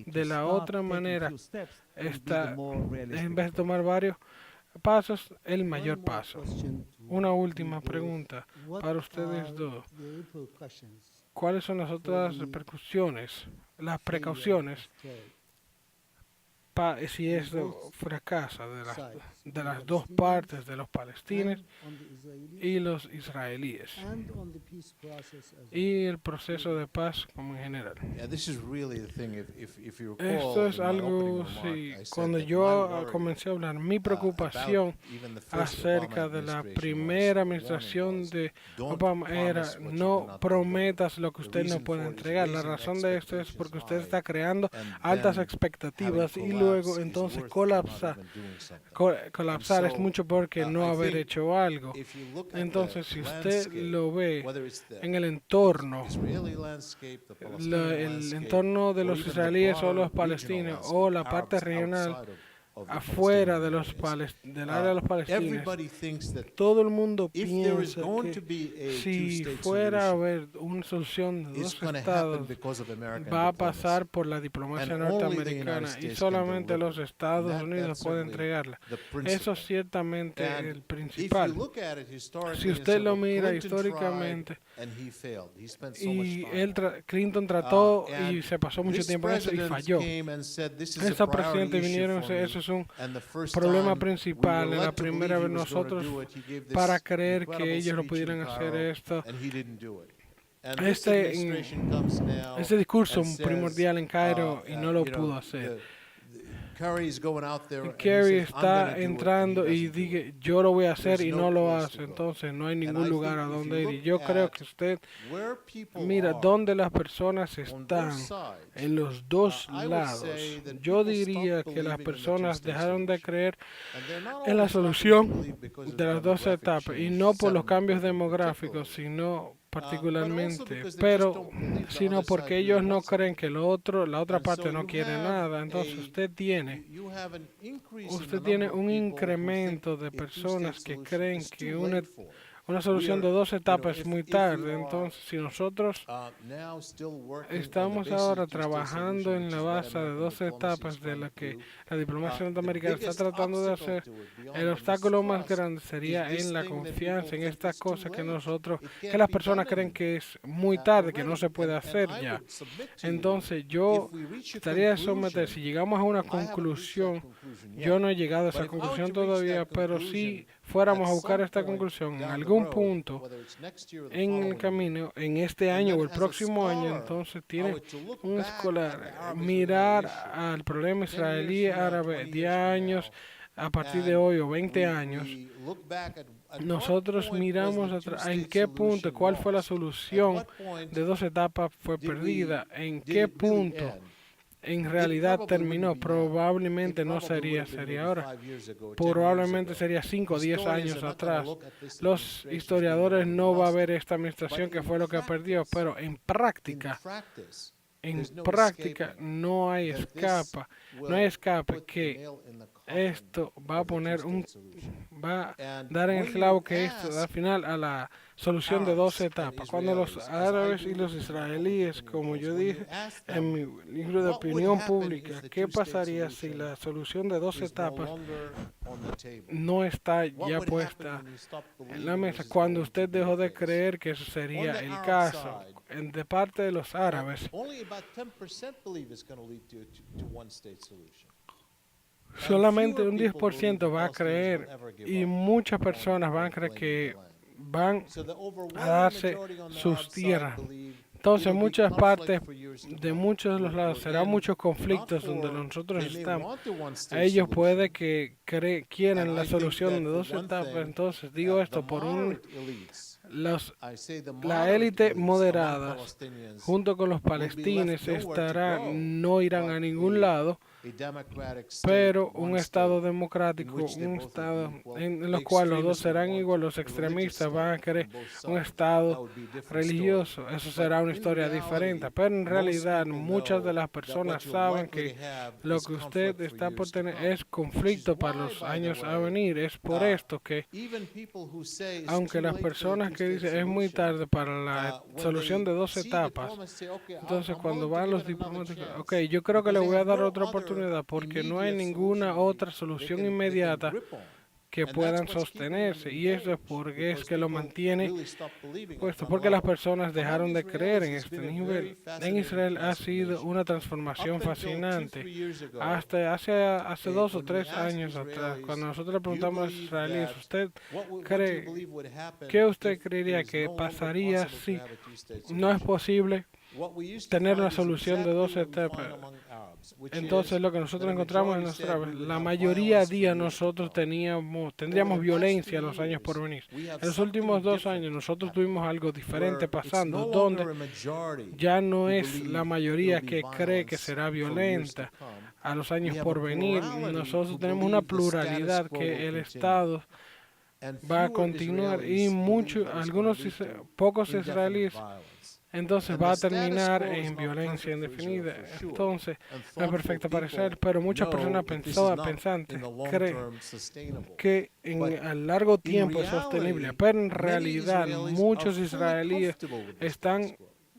de la otra manera, en vez de tomar varios pasos, el mayor paso. Una última pregunta para ustedes dos. ¿Cuáles son las otras repercusiones, las precauciones, si esto fracasa de las dos partes, de los palestinos y los israelíes, y el proceso de paz como en general? Esto es algo, sí, cuando yo comencé a hablar, mi preocupación acerca de la primera administración de Obama era: no prometas lo que usted no puede entregar. La razón de esto es porque usted está creando altas expectativas y luego entonces colapsar es mucho peor que no haber hecho algo. Entonces, si usted lo ve en el entorno, el entorno de los israelíes o los palestinos o la parte regional afuera de del área de los palestinos, todo el mundo piensa que si fuera a haber una solución de dos estados, va a pasar por la diplomacia norteamericana y solamente los Estados Unidos pueden entregarla. Eso es ciertamente el principal. Si usted lo mira históricamente, y Clinton trató y se pasó mucho tiempo en eso y falló. Estos presidentes vinieron, eso es un problema principal. En la primera vez nosotros, para creer que ellos lo pudieran hacer esto, este discurso primordial en Cairo y no lo pudo hacer. Kerry está entrando y dice: yo lo voy a hacer, y no lo hace. Entonces no hay ningún lugar a donde ir. Y yo creo que usted mira dónde las personas están en los dos lados. Yo diría que las personas dejaron de creer en la solución de las dos etapas, y no por los cambios demográficos, sino particularmente, pero sino porque ellos no creen que la otra parte no quiere nada. Entonces usted tiene un incremento de personas que creen que una solución de dos etapas es muy tarde. Entonces, si nosotros estamos ahora trabajando en la base de dos etapas de la que la diplomacia norteamericana está tratando de hacer, el obstáculo más grande sería en la confianza en estas cosas que las personas creen que es muy tarde, que no se puede hacer ya. Entonces, yo estaría someter, si llegamos a una conclusión, yo no he llegado a esa conclusión todavía, pero si fuéramos a buscar esta conclusión en algún punto en el camino, en este año o el próximo año, entonces tiene un escolar mirar al problema israelí-árabe 10 años a partir de hoy o 20 años. Nosotros miramos en qué punto, cuál fue la solución de dos etapas fue perdida, en qué punto en realidad terminó. Probablemente no sería ahora, probablemente sería 5 o 10 años atrás. Los historiadores no van a ver esta administración que fue lo que perdió, pero en práctica no hay escape que esto va a dar en el clavo, que esto da final a la solución de dos etapas. Cuando los árabes y los israelíes, como yo dije en mi libro de opinión pública, ¿qué pasaría si la solución de dos etapas no está ya puesta en la mesa? Cuando usted dejó de creer que eso sería el caso, de parte de los árabes, solamente un 10% va a creer y muchas personas van a creer que van a darse sus tierras. Entonces, muchas partes de muchos de los lados serán muchos conflictos donde nosotros estamos. Ellos puede que quieran la solución de dos etapas. Entonces, digo esto por la élite moderada, junto con los palestinos, no irán a ningún lado, pero un Estado democrático, un Estado en los cual los dos serán igual, los extremistas van a querer un Estado religioso. Eso será una historia diferente, pero en realidad muchas de las personas saben que lo que usted está por tener es conflicto para los años a venir. Es por esto que, aunque las personas que dicen es muy tarde para la solución de dos etapas, entonces cuando van los diplomáticos, ok, yo creo que le voy a dar otra oportunidad porque no hay ninguna otra solución inmediata que puedan sostenerse, y eso es porque es que lo mantiene puesto, porque las personas dejaron de creer en este nivel. En Israel ha sido una transformación fascinante. Hasta hace 2 o 3 años atrás, cuando nosotros le preguntamos a los israelíes, ¿qué usted creería que pasaría si no es posible tener una solución de dos etapas? Entonces lo que nosotros encontramos en la mayoría día nosotros tendríamos violencia en los años por venir. En los últimos 2 años nosotros tuvimos algo diferente pasando, donde ya no es la mayoría que cree que será violenta a los años por venir. Nosotros tenemos una pluralidad que el Estado va a continuar y pocos israelíes entonces va a terminar en violencia indefinida. Entonces, no es perfecto parecer, pero muchas personas pensantes creen que a largo tiempo es sostenible, pero en realidad muchos israelíes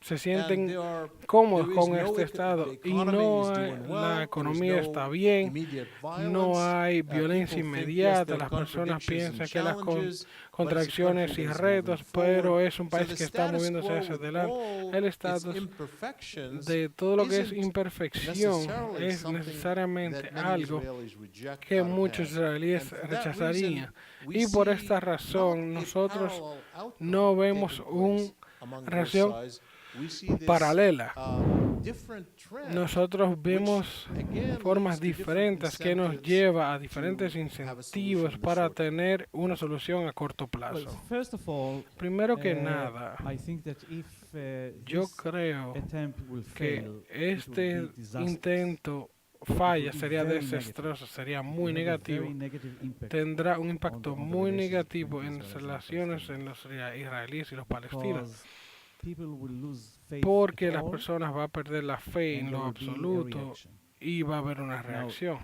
se sienten cómodos con este estado y la economía está bien, no hay violencia inmediata, las personas piensan que las contracciones y retos, pero es un país que está moviéndose hacia adelante. El estatus de todo lo que es imperfección es necesariamente algo que muchos israelíes rechazarían, y por esta razón nosotros no vemos una reacción paralela. Nosotros vemos formas diferentes que nos lleva a diferentes incentivos para tener una solución a corto plazo. Primero que nada, yo creo que este intento falla, sería desastroso, sería muy negativo, tendrá un impacto muy negativo en las relaciones en los israelíes y los palestinos, porque las personas van a perder la fe en lo absoluto y va a haber una reacción.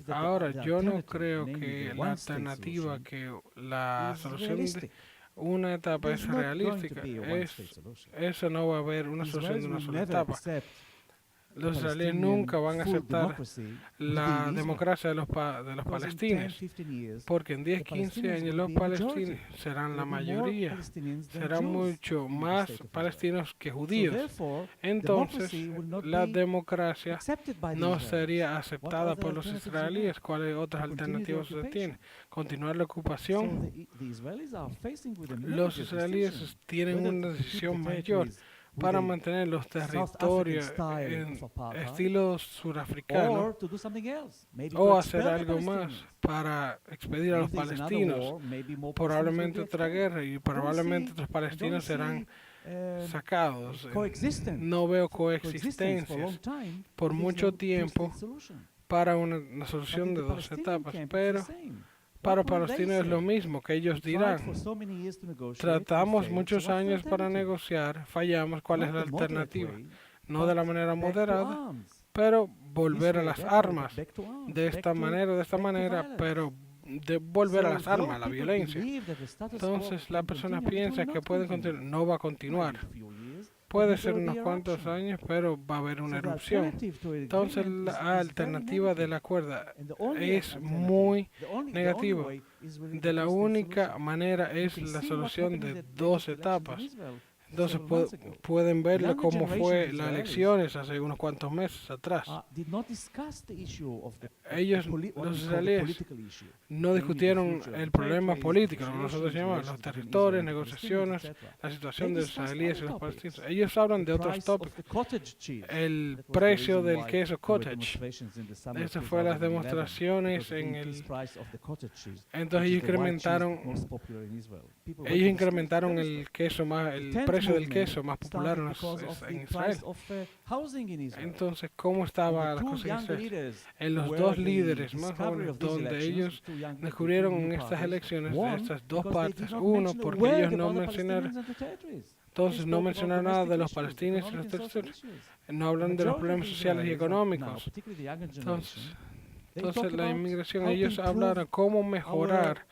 Ahora, yo no creo que la alternativa, que la solución de una etapa es realística. Eso no va a haber una solución de una sola etapa. Los israelíes nunca van a aceptar la democracia de los palestinos, porque en 10, 15 años los palestinos serán la mayoría, serán mucho más palestinos que judíos. Entonces, la democracia no sería aceptada por los israelíes. ¿Cuáles otras alternativas se tienen? Continuar la ocupación. Los israelíes tienen una decisión mayor para mantener los territorios en estilo surafricano, o hacer algo más para expedir a los palestinos, probablemente otra guerra, y probablemente los palestinos serán sacados. No veo coexistencias por mucho tiempo para una solución de dos etapas, pero para palestinos es lo mismo, que ellos dirán: tratamos muchos años para negociar, fallamos, ¿cuál es la alternativa? No de la manera moderada, pero volver a las armas, de esta manera, pero de volver a las armas, a la violencia. Entonces la persona piensa que puede continuar, no va a continuar. Puede ser unos cuantos años, pero va a haber una erupción. Entonces la alternativa de la cuerda es muy negativa. De la única manera es la solución de dos etapas. Entonces pueden ver cómo fue las elecciones hace unos cuantos meses atrás. Ellos, los israelíes, no discutieron el problema político, lo que nosotros llamamos los territorios, negociaciones, la situación de los israelíes y los palestinos. Ellos hablan de otros tópicos. El precio del queso cottage. Esas fueron las demostraciones en el... Entonces ellos incrementaron el queso más, el precio del queso más popular en Israel. Entonces, ¿cómo estaba la cosa en Israel? En los dos líderes más jóvenes, donde ellos descubrieron en estas elecciones de estas dos partes. Uno, porque ellos no mencionaron, entonces no mencionaron nada de los palestinos y los territorios. No hablan de los problemas sociales y económicos. Entonces la inmigración, ellos hablaron cómo mejorar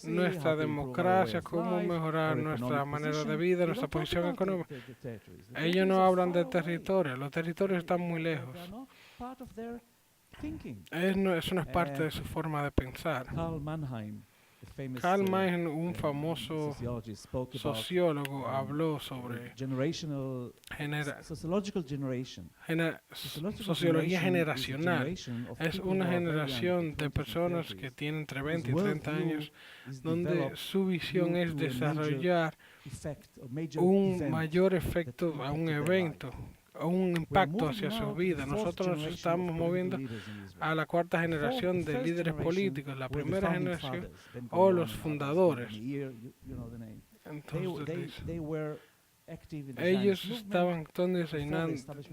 nuestra democracia, cómo mejorar nuestra manera de vida, nuestra posición económica. Ellos no hablan de territorio, los territorios están muy lejos. Eso no es parte de su forma de pensar. Karl Mannheim, un famoso sociólogo, habló sobre sociología generacional. Es una generación de personas que tienen entre 20 y 30 años, donde su visión es desarrollar un mayor efecto a un evento, a un impacto hacia su vida. Nosotros nos estamos moviendo a la cuarta generación de líderes políticos, la primera generación o los fundadores. Entonces, ellos estaban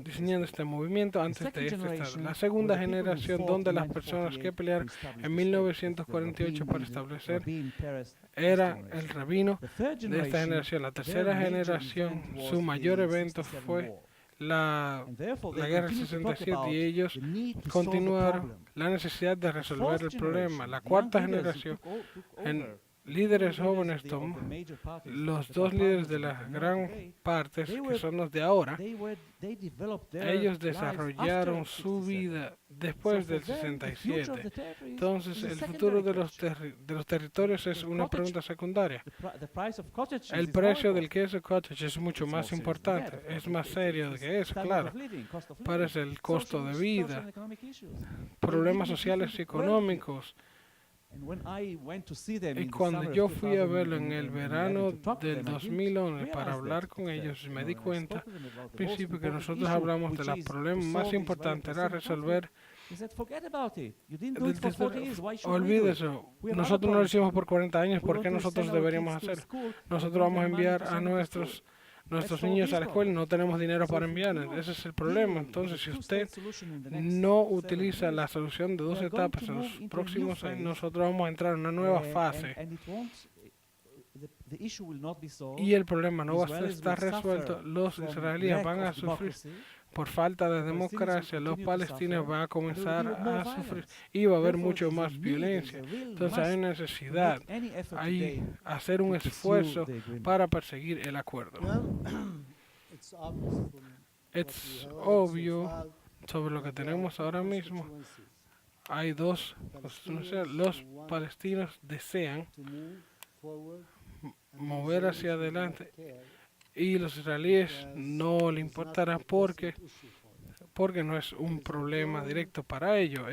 diseñando este movimiento antes de este estado. La segunda generación, donde las personas que pelearon en 1948 para establecer, era el rabino de esta generación. La tercera generación, su mayor evento fue la guerra del 67 y ellos continuaron la necesidad de resolver el problema. La cuarta generación, líderes jóvenes, los dos líderes de las gran partes, que son los de ahora, ellos desarrollaron su vida después del 67. Entonces, el futuro de los territorios es una pregunta secundaria. El precio del queso cottage es mucho más importante, es más serio que eso, claro. Pero es el costo de vida, problemas sociales y económicos. Y cuando yo fui a verlo en el verano del 2011 para hablar con ellos, me di cuenta al principio que nosotros hablamos de los problemas más importantes, era resolver. Olvídese, nosotros no lo hicimos por 40 años, ¿por qué nosotros deberíamos hacerlo? Nosotros vamos a enviar a nuestros niños a la escuela y no tenemos dinero para enviarles. Ese es el problema. Entonces, si usted no utiliza la solución de dos etapas en los próximos años, nosotros vamos a entrar en una nueva fase. Y el problema no va a estar resuelto. Los israelíes van a sufrir por falta de democracia, los palestinos van a comenzar a sufrir y va a haber mucho más violencia. Entonces hay necesidad, hay hacer un esfuerzo para perseguir el acuerdo. Es obvio sobre lo que tenemos ahora mismo. Hay dos constituciones. Los palestinos desean mover hacia adelante y los israelíes no le importará porque no es un problema directo para ellos,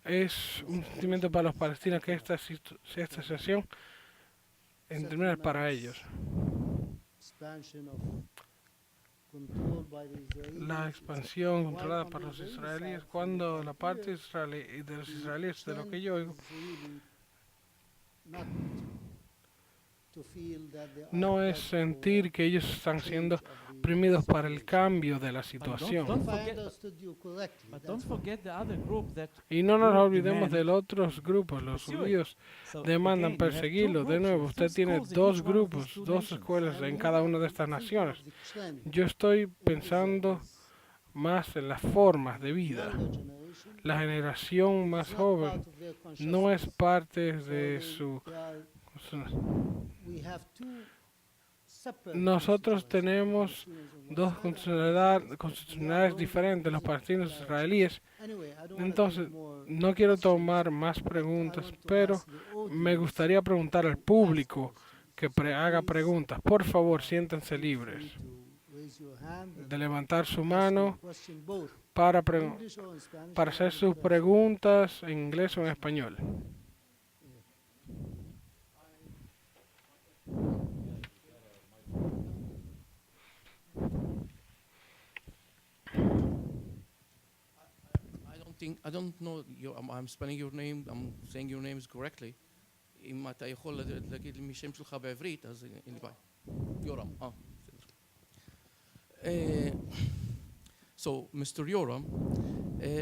es un sentimiento para los palestinos que esta situación en términos para ellos. La expansión controlada por los israelíes, cuando la parte de los israelíes, de lo que yo oigo, no es sentir que ellos están siendo oprimidos para el cambio de la situación. Y no nos olvidemos de los otros grupos. Los judíos demandan perseguirlo. De nuevo, usted tiene dos grupos, dos escuelas en cada una de estas naciones. Yo estoy pensando más en las formas de vida. La generación más joven no es parte de su... Nosotros tenemos dos constitucionalidades diferentes, los palestinos e israelíes. Entonces, no quiero tomar más preguntas, pero me gustaría preguntar al público que haga preguntas. Por favor, siéntense libres to raise your hand and de levantar su ask mano your question both para, in English or in Spanish, para hacer whatever sus you prefer. preguntas en inglés o en español. I don't know, I'm spelling your name, I'm saying your names correctly. אם אתה יכול להגיד לי משם שלך בעברית, אז אין לי בעיה. יורם, So, Mr. Yoram,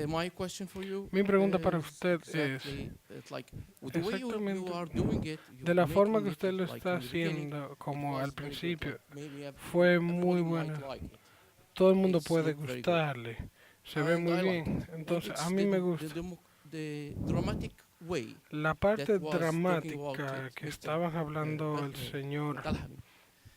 my question for you Mi pregunta para is usted exactly, it's like, the way you are doing it, de la you're forma que making usted it lo like está in the beginning, haciendo, it como was al very good, principio, like maybe fue muy everybody bueno. might like it. Todo el mundo It's puede look very good. gustarle. Se ve And muy I like bien. it. And Entonces, it's a mí me gusta. the dramatic way La parte that was talking dramática about que Mr. estaban hablando el señor Talhami.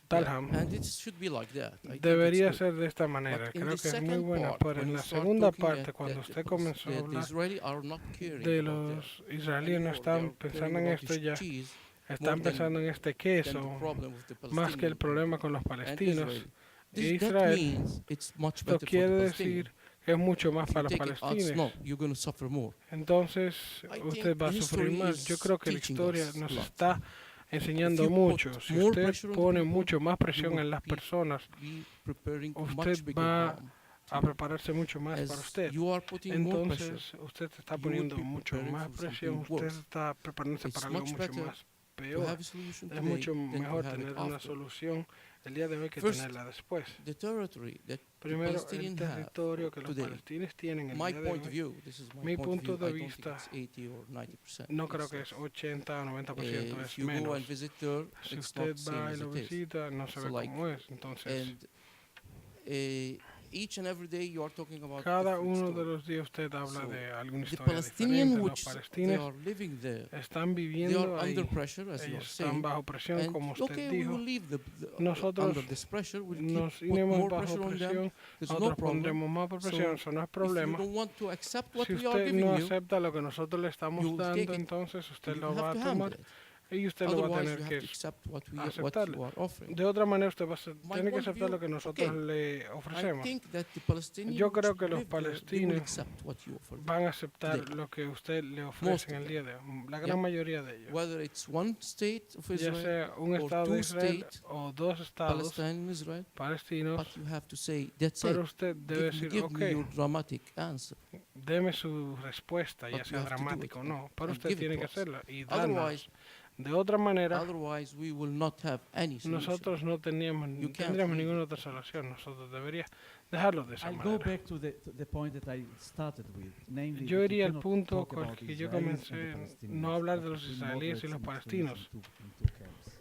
Talham And it should be like that. I think debería it's ser de esta manera. But in Creo the que es muy second buena, part, pero when en you la start segunda looking parte, at cuando that usted comenzó a the hablar Israelis are not caring de about los israelíes, no anymore. están They are pensando caring en about esto the ya, cheese están more pensando en este queso, than the problem with the más que el Palestinian problema con los and palestinos. Israel. E That Israel, means it's much esto better for quiere the decir Palestinians. que es mucho más If you para los take it odds, palestinos. no, you're going to suffer more. Entonces, I usted think va a sufrir history más. Yo creo que la is historia teaching nos us a lot. está enseñando If you mucho. put Si more usted pressure on the pone people, mucho más you presión will en las personas, be preparing usted much bigger va harm. a prepararse mucho más para As usted. you are putting more pressure, Entonces, usted está you would poniendo be mucho preparing más for presión, something usted worse. está preparándose It's para algo much mucho better más to peor. have a solution Es today mucho than to mejor have it tener una after. solución el día de hoy que First, tenerla después. The territory that the Primero, el Palestinians have territorio que los today. palestinos tienen el My día de point of hoy, view, this is my mi point punto of de view, I don't think vista, it's 80 or 90%. no creo It's que es less. 80 o 90%, If es you go menos. and visit there, Si it's usted not same va y as lo it is. visita, no se So ve like, como es. Entonces, And each and every day you are talking about cada different uno de story. los días usted habla So, de alguna The historia Palestinian diferente. Los which they palestinos are living there, están they are viviendo ahí. under pressure, as you are Ellos están saying. bajo presión, And como usted okay, we dijo. will leave Nosotros under this pressure. We'll Nos put iremos more bajo pressure on them. presión, There's no nosotros problem. pondremos más presión, eso no es If you problema. don't want to accept what Si we are usted giving no you, acepta lo que nosotros le estamos you'll take dando, it, entonces usted you lo va have a to handle tomar it. y usted lo va a Otherwise, tener you que have to accept what aceptarlo. you are offering. De otra manera, usted My tiene que point of aceptar view, lo que nosotros okay. le I ofrecemos. think that the Palestinians Yo creo which que los live there, they will palestinos accept what you offer them. Van a aceptar today. lo que usted le Most ofrece en of el día de hoy, la Yeah. gran mayoría de ellos. Whether it's one state of Ya Israel, sea un or estado two de Israel states, o dos estados Palestine and Israel, palestinos, but you have to say, that's pero it. usted debe decir, Give me ok, your dramatic answer. deme su respuesta, ya But sea you have to do dramática o it, no, pero and usted give it tiene to que us. hacerla y Otherwise, darnos. De otra manera, Otherwise, we will not have any solution. nosotros no You can't tendríamos leave ninguna otra solución. Nosotros deberíamos dejarlo de esa I'll go manera. back to the point that I started with, namely Yo that you iría al cannot punto talk con el about que yo Israelis and comencé, the Palestinians, no hablar but de los between israelíes y los moderates and extremes palestinos. in two camps.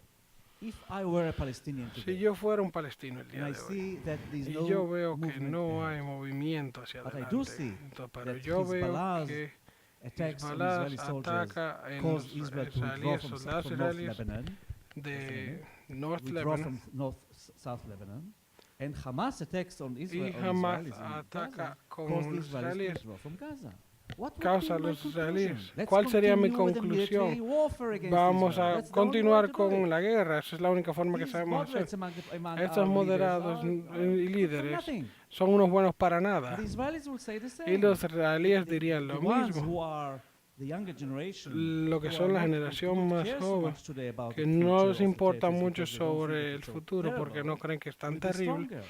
If I were a Palestinian Si today, yo fuera un palestino el and día I de hoy, see that there's y no yo veo que movement no ahead, hay movimiento hacia But I do adelante, see pero that yo veo Hezbollah's que attacks on Hezbollah Israeli soldiers ataca en los caused Israel to withdraw israelíes, from, soldados from North israelíes Lebanon, de North withdraw Lebanon, from South Lebanon, and Hamas attacks on y Israel, on Hamas Israelis in ataca Gaza, con caused los Israelis to israelíes, withdraw from Gaza. What would causa a be my los conclusion? israelíes. Let's ¿Cuál sería mi continue with the conclusión? military warfare against Vamos Israel. a That's the only way continuar to do con it. la guerra, esa es la única forma que These sabemos hacer. moderates among Estos our moderados leaders are y good for líderes nothing. son unos buenos para nada. The Israelis will say the same. Y los israelíes dirían The lo ones mismo. who are the younger generation, Lo que who son are la not- generación don't más care so joven, much today about que the no future les of the importa territories mucho because they don't sobre think el it's so futuro porque terrible, no creen que es tan will be terrible, stronger.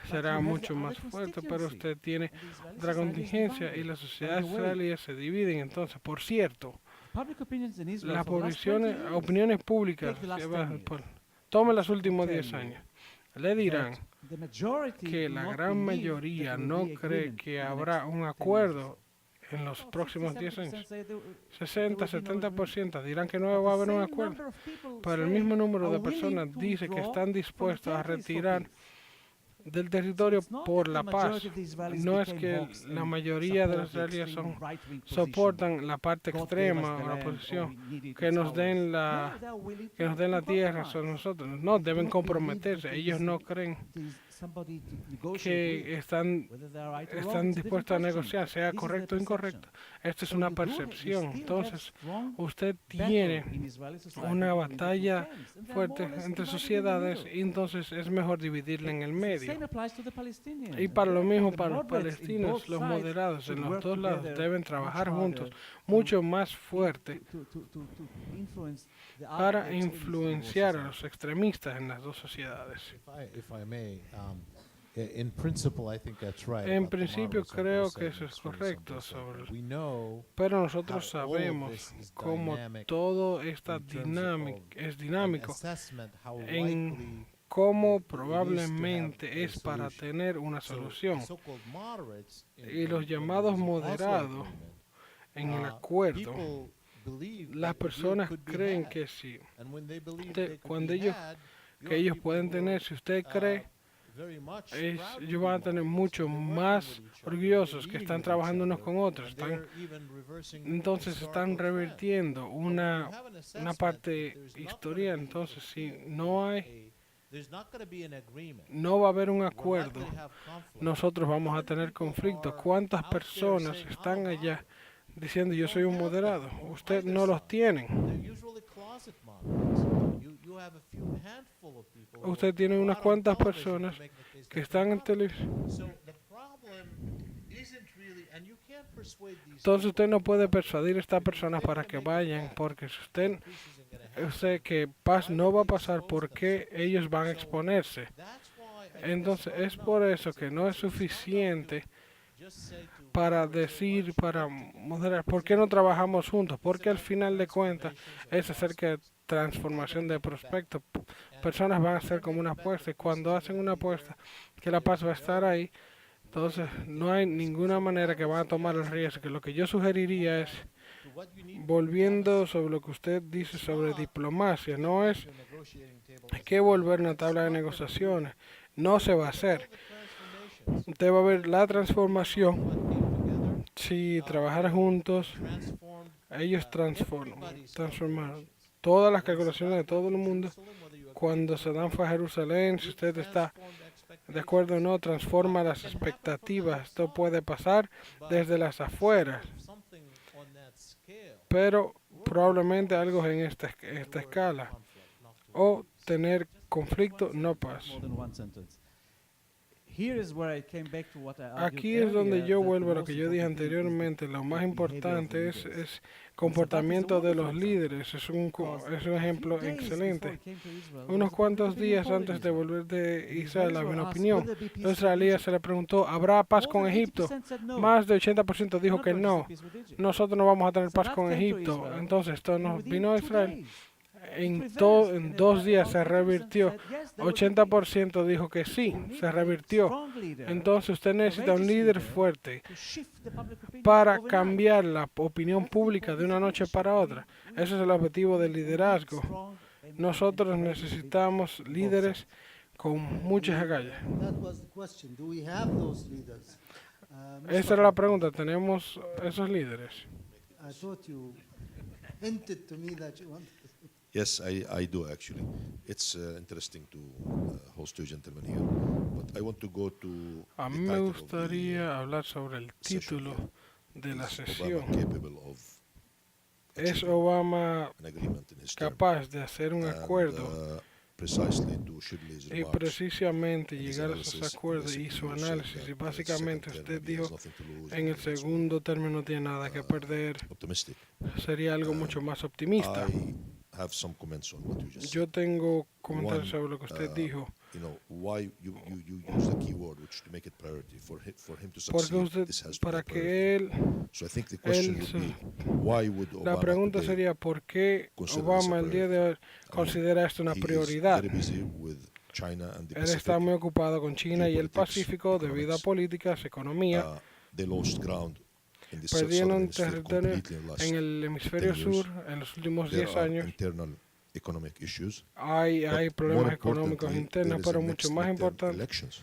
será you have mucho the más other fuerte, pero constituency. usted tiene And the Israeli otra society is contingencia y divided. las sociedades By the way, israelíes se dividen. Entonces, por cierto, public opinions in Israel las for the last 20 years. opiniones públicas, Take the last se 10 basan years. por- tome los últimos Tell 10 you años, le dirán that the majority que do la not gran believe mayoría there will no be cree agreement que in the habrá next un 10 acuerdo years. en los Oh, próximos 60, 10 años. 70% say there will 60, be no agreement. 70% dirán que But no va a the haber un same acuerdo. number of people Pero el say mismo número are de personas willing to dice que withdraw están from the dispuestos a territories for retirar peace. del territorio It's not por that la the paz. majority of the Israelis No es became que hawks la and mayoría de los support the israelíes extreme son, right-wing position. soportan la parte God gave us extrema the o la land, posición, oh, we need it, que it's nos ours. den No, la they are willing que nos den la to tierra compromise. son nosotros. No, deben Don't believe comprometerse. that Ellos these- no creen these somebody to negotiate que with, están whether they are right or wrong. están It's a different dispuestos a question. negociar, sea This is correcto o their incorrecto. perception. Esta es So una you do- you percepción. still have Entonces, strong usted battle tiene in Israeli society una between the two batalla camps, and they are more fuerte or less entre divided in the sociedades middle. y entonces es mejor dividirla en el medio. Same applies to the Palestinians. Y para lo mismo The para los moderates in palestinos, both los sides moderados en should los work dos lados together deben much trabajar harder juntos, to mucho más fuerte to influence the para other extremism in both influenciar a societies. los extremistas en las dos sociedades. If I may, in principle, I think that's right. En about the principio moderates on creo both que eso es segments, on correcto both sides. sobre We know Pero nosotros how all of sabemos this is cómo dynamic todo está in terms of es an dinámico, assessment, how en likely cómo it is to have probablemente a es para solution. tener una So, solución. the so-called moderates Y los llamados moderados en el acuerdo, las personas creen que sí, cuando ellos pueden tener, si usted cree, ellos van a tener mucho más orgullosos que están trabajando unos con otros. Entonces están revirtiendo una parte historia. Entonces si no va a haber un acuerdo, nosotros vamos a tener conflictos. ¿Cuántas personas están allá diciendo yo soy un moderado? Usted no los tiene. Usted tiene unas cuantas personas que están en televisión. Entonces usted no puede persuadir a estas personas para que vayan, porque si usted que paz no va a pasar, porque ellos van a exponerse. Entonces es por eso que no es suficiente para decir, para moderar, ¿por qué no trabajamos juntos? Porque al final de cuentas es acerca de transformación de prospectos. Personas van a hacer como una apuesta y cuando hacen una apuesta que la paz va a estar ahí, entonces no hay ninguna manera que van a tomar el riesgo. Lo que yo sugeriría es, volviendo sobre lo que usted dice sobre diplomacia, no es que volver a una tabla de negociaciones, no se va a hacer. Usted va a ver la transformación si trabajar juntos. Ellos transformaron todas las calculaciones de todo el mundo. Cuando Saddam fue a Jerusalén, si usted está de acuerdo o no, transforma las expectativas. Esto puede pasar desde las afueras, pero probablemente algo en esta escala, o tener conflicto, no paz. Aquí es donde yo vuelvo a lo que yo dije anteriormente. Lo más importante es comportamiento de los líderes. Es un ejemplo excelente. Unos cuantos días antes de volver de Israel había una opinión. Los israelíes se le preguntó, ¿habrá paz con Egipto? Más de 80% dijo que no. Nosotros no vamos a tener paz con Egipto. Entonces esto nos vino a Israel. En 2 días se revirtió. 80% dijo que sí, se revirtió. Entonces usted necesita un líder fuerte para cambiar la opinión pública de una noche para otra. Ese es el objetivo del liderazgo. Nosotros necesitamos líderes con muchas agallas. Esa era la pregunta. ¿Tenemos esos líderes? Yes, I do actually. It's interesting to host two gentlemen here, but I want to go to A the mí me title of the gustaría hablar sobre el session título here. de la Is sesión. Obama capable of ¿Es achieving Obama an agreement in his term? capaz de hacer un And, acuerdo precisely to Shibley's y remarks precisamente and his llegar a esos analysis, acuerdos y basically su you said análisis? that Y the básicamente second usted term he has dijo, nothing to lose en el and it's segundo término no tiene nada que perder. optimistic. Sería algo mucho más optimista. I have some comments on what you just said. Yo tengo comentarios One, sobre lo que usted dijo. You know, why you use the keyword which to make it priority for him to Porque succeed. usted, This has to be para a priority. que él, So I think the question would be, why would la Obama pregunta today sería ¿por qué consider Obama this a el día de hoy considera esto una he is prioridad? very busy with China and the Él Pacific. está muy ocupado con China y el geopolitics, Pacífico debido a economics. políticas, economía. They lost ground in the Perdieron southern hemisphere territorio completely in the last en el hemisferio 10 years. sur en los últimos There 10 are años. internal economic issues. Hay But problemas more económicos importantly, internos, there is pero the mucho next más midterm importante, elections.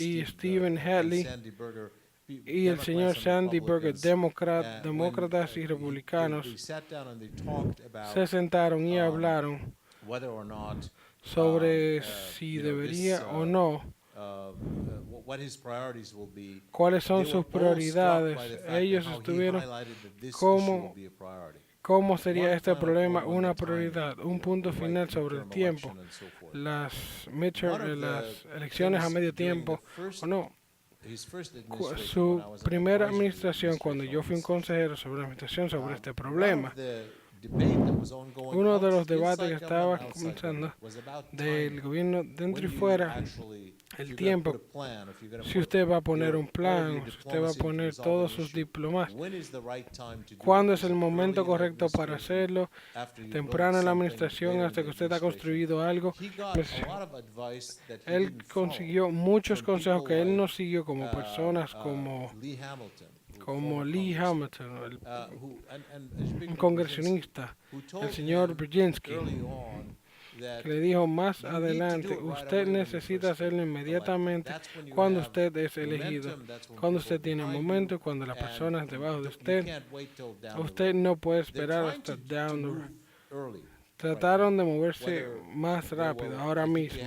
y Stephen Hadley Sandy Berger, y el señor Democrats and Sandy Berger, Republicans, demócratas y they republicanos, sat down and they talked about se sentaron y hablaron whether or not sobre uh, si you know, debería this, o no cuáles son sus prioridades. Ellos estuvieron cómo sería este problema una prioridad, un punto final sobre el tiempo, las elecciones a medio tiempo o no. Su primera administración, cuando yo fui un consejero sobre la administración sobre este problema, uno de los debates que estaba comenzando del gobierno dentro y fuera, el tiempo, si usted va a poner un plan, si usted va a poner todos sus diplomas, ¿cuándo es el momento correcto para hacerlo? Temprano en la administración, hasta que usted ha construido algo. Pues, él consiguió muchos consejos que él no siguió como personas como Lee Hamilton, un congresionista, el señor Brzezinski, que le dijo más adelante, usted necesita hacerlo inmediatamente cuando usted es elegido, cuando usted tiene un momento, cuando las personas debajo de usted no puede esperar hasta down the road. Trataron de moverse más rápido ahora mismo.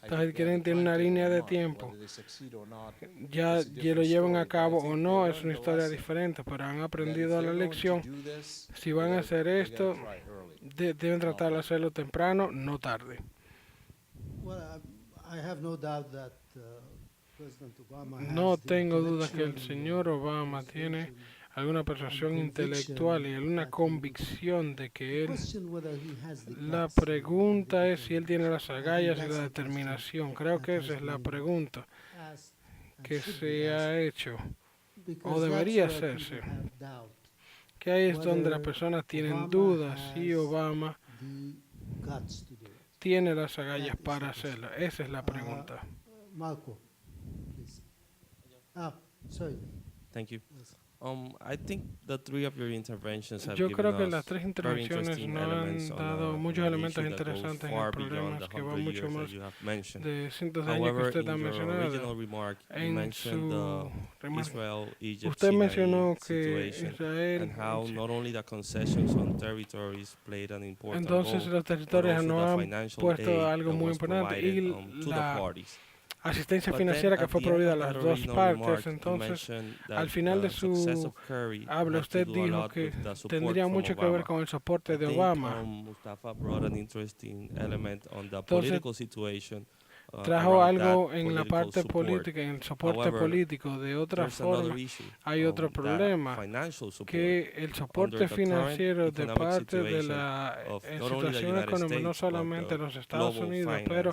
Entonces quieren tener una línea de tiempo. Ya lo llevan a cabo o no, es una historia diferente, pero han aprendido la lección. Si van a hacer esto, deben tratar de hacerlo temprano, no tarde. No tengo duda que el señor Obama tiene alguna persuasión intelectual y alguna convicción de que él... La pregunta es si él tiene las agallas y la determinación. Creo que esa es la pregunta que se ha hecho, o debería hacerse. Que ahí es donde las personas tienen dudas si Obama tiene las agallas para hacerlo. Esa es la pregunta. Marco, please. Sorry. Thank you. I think the three of your interventions have Yo creo que given las us tres very intervenciones interesting nos han elements on dado muchos an elementos issue that goes interesantes en el far problema, beyond the que va 100 mucho years that más you have mentioned. de cientos de años que However, usted in ha your original mencionado. remark, you En mentioned su the remarca, Israel-Egypt usted mencionó Sinai que situation Israel, and how not only the concessions on territories played an important entonces role, los but territorios also no the han financial puesto aid algo that muy was importante y provided to the la parties. asistencia But financiera then que fue at the end proveída a of las that dos original partes. remark, you Entonces, mentioned that al final de the success su of Kerry habla, had to usted do a dijo lot que with the support tendría from mucho que ver Obama. con el soporte I de think, Obama. Mustafa brought an interesting element on the Entonces, political situation. Trajo Around algo that en la political parte support. política, en el soporte However, político. De otra there's another forma, issue, hay otro that problema, financial support que el soporte under the current financiero de economic parte de situation la of not only the situación United económica, no States, solamente but los the Estados global Unidos, finance. pero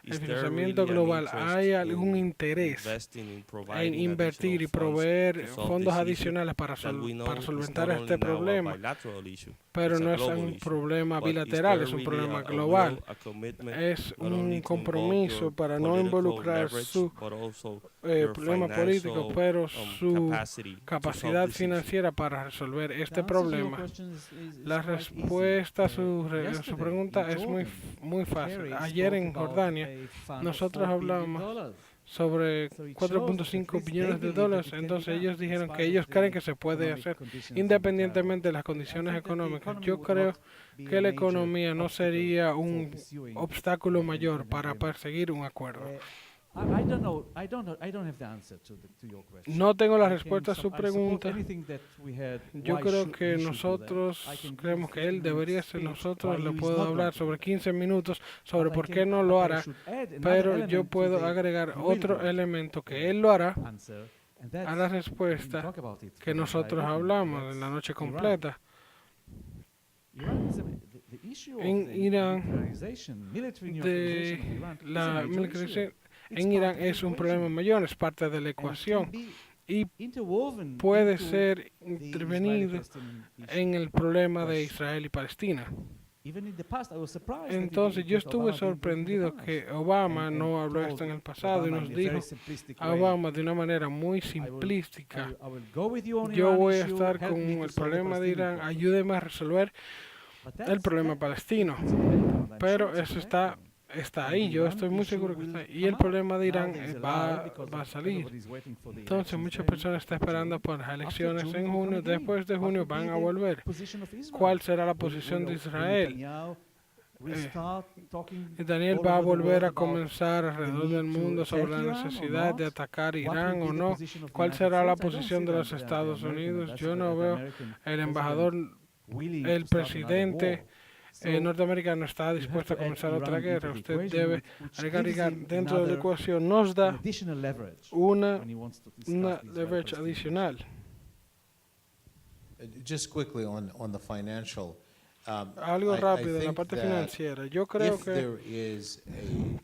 el Is there financiamiento really an global, interest hay algún in interés investing in en providing invertir y additional funds proveer to solve fondos this issue adicionales para that we know para is solventar not este only now a problema, bilateral issue, pero it's a no es global un issue. problema But is bilateral, there es un really problema a global. will, a commitment, Es not only un to involve compromiso your para no political involucrar leverage, su but also your problema político, financial, pero su capacity to solve capacidad this issue. financiera para resolver este The answer to your problema. question is La quite easy. respuesta a su Yesterday pregunta in es Jordan, muy fácil. Kerry Ayer en spoke about Jordania a fund of nosotros $4 billion. hablamos sobre So it shows 4.5 that billones they de believe that dólares. it can be Entonces done, ellos in dijeron spite que of ellos the creen que se puede economic hacer conditions in independientemente de las Nicaragua. I condiciones think that the económicas. economy Yo would creo not be que a la major economía no obstacle sería for un pursuing obstáculo an mayor para agreement. perseguir un acuerdo. I don't know. I don't have the answer to your question. No tengo la I can respuesta a su I support pregunta. anything that we had, Yo why creo should- que we should do that. nosotros I can give creemos que él 15 debería minutes ser speech nosotros. why Le he is puedo not hablar going to do sobre that. 15 minutos sobre But I por can- qué no but lo I hará, should add another pero yo element to puedo the agregar will otro vote, elemento que él lo hará answer, and a that's- la we respuesta talk about it que for the nosotros entire evening, hablamos en la that's noche Iran. completa. Iran is the issue En of the Irán, nuclearization, military de nuclearization of Iran is la a major militarización issue. It's en part Irán of the es un equation problema mayor, es parte de la and can ecuación be y interwoven puede into ser the intervenido Israeli-Palestinian issue. en el problema de question. Israel y Palestina. Even in the past, I was surprised that Entonces yo that estuve Obama didn't do it in the sorprendido past. que Obama And no habló told esto en el pasado y Obama nos in a very dijo simplistic a way, Obama de una manera muy I simplística. will go with you on Yo Iran voy a issue, estar help con me to el solve the problema de Palestinian Irán, problem. ayúdeme a resolver But el that's- problema that- palestino. it's in the background, I'm Pero sure it's eso in the background. está And ahí, the yo Iran estoy muy issue seguro que will está ahí. Y come el out. problema de Now Irán there's a lie va because a salir. everybody's waiting for the Entonces elections muchas then. personas están esperando por las elecciones June, en we junio, come again. después de What junio will be van a the volver. position of Israel? ¿Cuál será la Will posición de Will Israel? Netanyahu restart talking y Daniel all va a over the volver world a about comenzar alrededor need del to mundo sobre attack la Iran or necesidad de not? atacar What Irán will o be the no. position of the ¿Cuál United será la States? I don't see posición de los the Estados American Unidos? Yo ambassador, no the veo American el president embajador, willing el to start another presidente war. So norteamericano está you have dispuesto a to add comenzar otra Iran guerra. into the Usted equation, debe which agregar gives Irán him dentro de la another, ecuación. Nos an da additional leverage una when he wants to discuss the leverage Israel-Palestinian adicional. Just quickly on the financial. Algo I rápido en la think parte that financiera. Yo creo if que there is an